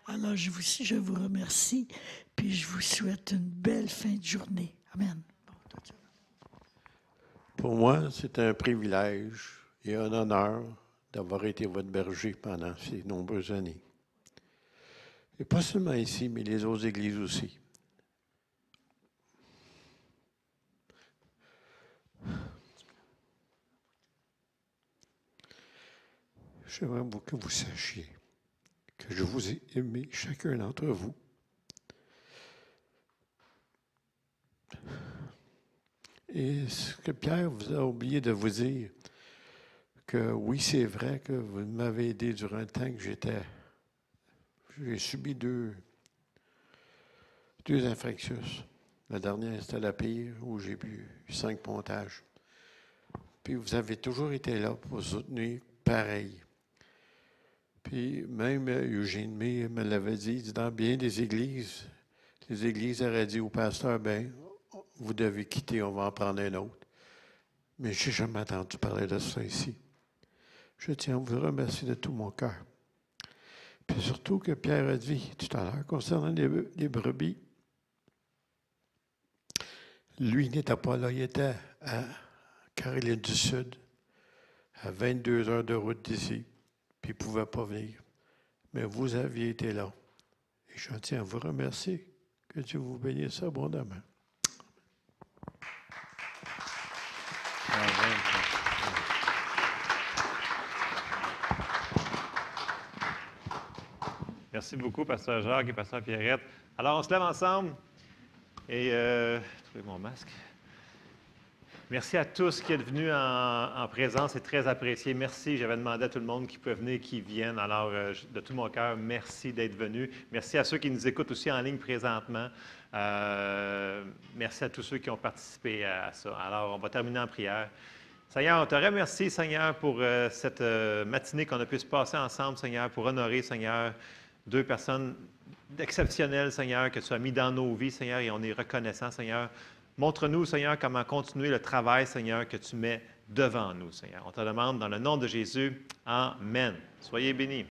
Alors, je vous remercie, puis je vous souhaite une belle fin de journée. Amen. Pour moi, c'est un privilège et un honneur d'avoir été votre berger pendant ces nombreuses années. Et pas seulement ici, mais les autres églises aussi. J'aimerais que vous sachiez que je vous ai aimé, chacun d'entre vous. Et ce que Pierre vous a oublié de vous dire, que oui, c'est vrai que vous m'avez aidé durant le temps que j'ai subi deux infractions. La dernière, c'était la pire, où j'ai eu 5 pontages. Puis vous avez toujours été là pour soutenir pareil. Puis même Eugène May me l'avait dit, dans bien des églises, les églises auraient dit au pasteur, bien, vous devez quitter, on va en prendre un autre. Mais je n'ai jamais entendu parler de ça ici. Je tiens à vous remercier de tout mon cœur. Puis surtout que Pierre a dit tout à l'heure, concernant les brebis, lui n'était pas là, il était à Caroline du Sud, à 22 heures de route d'ici, puis il ne pouvait pas venir. Mais vous aviez été là. Et je tiens à vous remercier. Que Dieu vous bénisse abondamment. Amen. Merci beaucoup, Pasteur Jacques et Pasteur Pierrette. Alors, on se lève ensemble et trouvez mon masque. Merci à tous qui êtes venus en présence, c'est très apprécié. Merci, j'avais demandé à tout le monde qui peut venir, qui vienne. Alors, de tout mon cœur, merci d'être venus. Merci à ceux qui nous écoutent aussi en ligne présentement. Merci à tous ceux qui ont participé à ça. Alors, on va terminer en prière. Seigneur, on te remercie, Seigneur, pour cette matinée qu'on a pu se passer ensemble, Seigneur, pour honorer, Seigneur, 2 personnes exceptionnelles, Seigneur, que tu as mis dans nos vies, Seigneur, et on est reconnaissant, Seigneur. Montre-nous, Seigneur, comment continuer le travail, Seigneur, que tu mets devant nous, Seigneur. On te demande dans le nom de Jésus. Amen. Soyez bénis.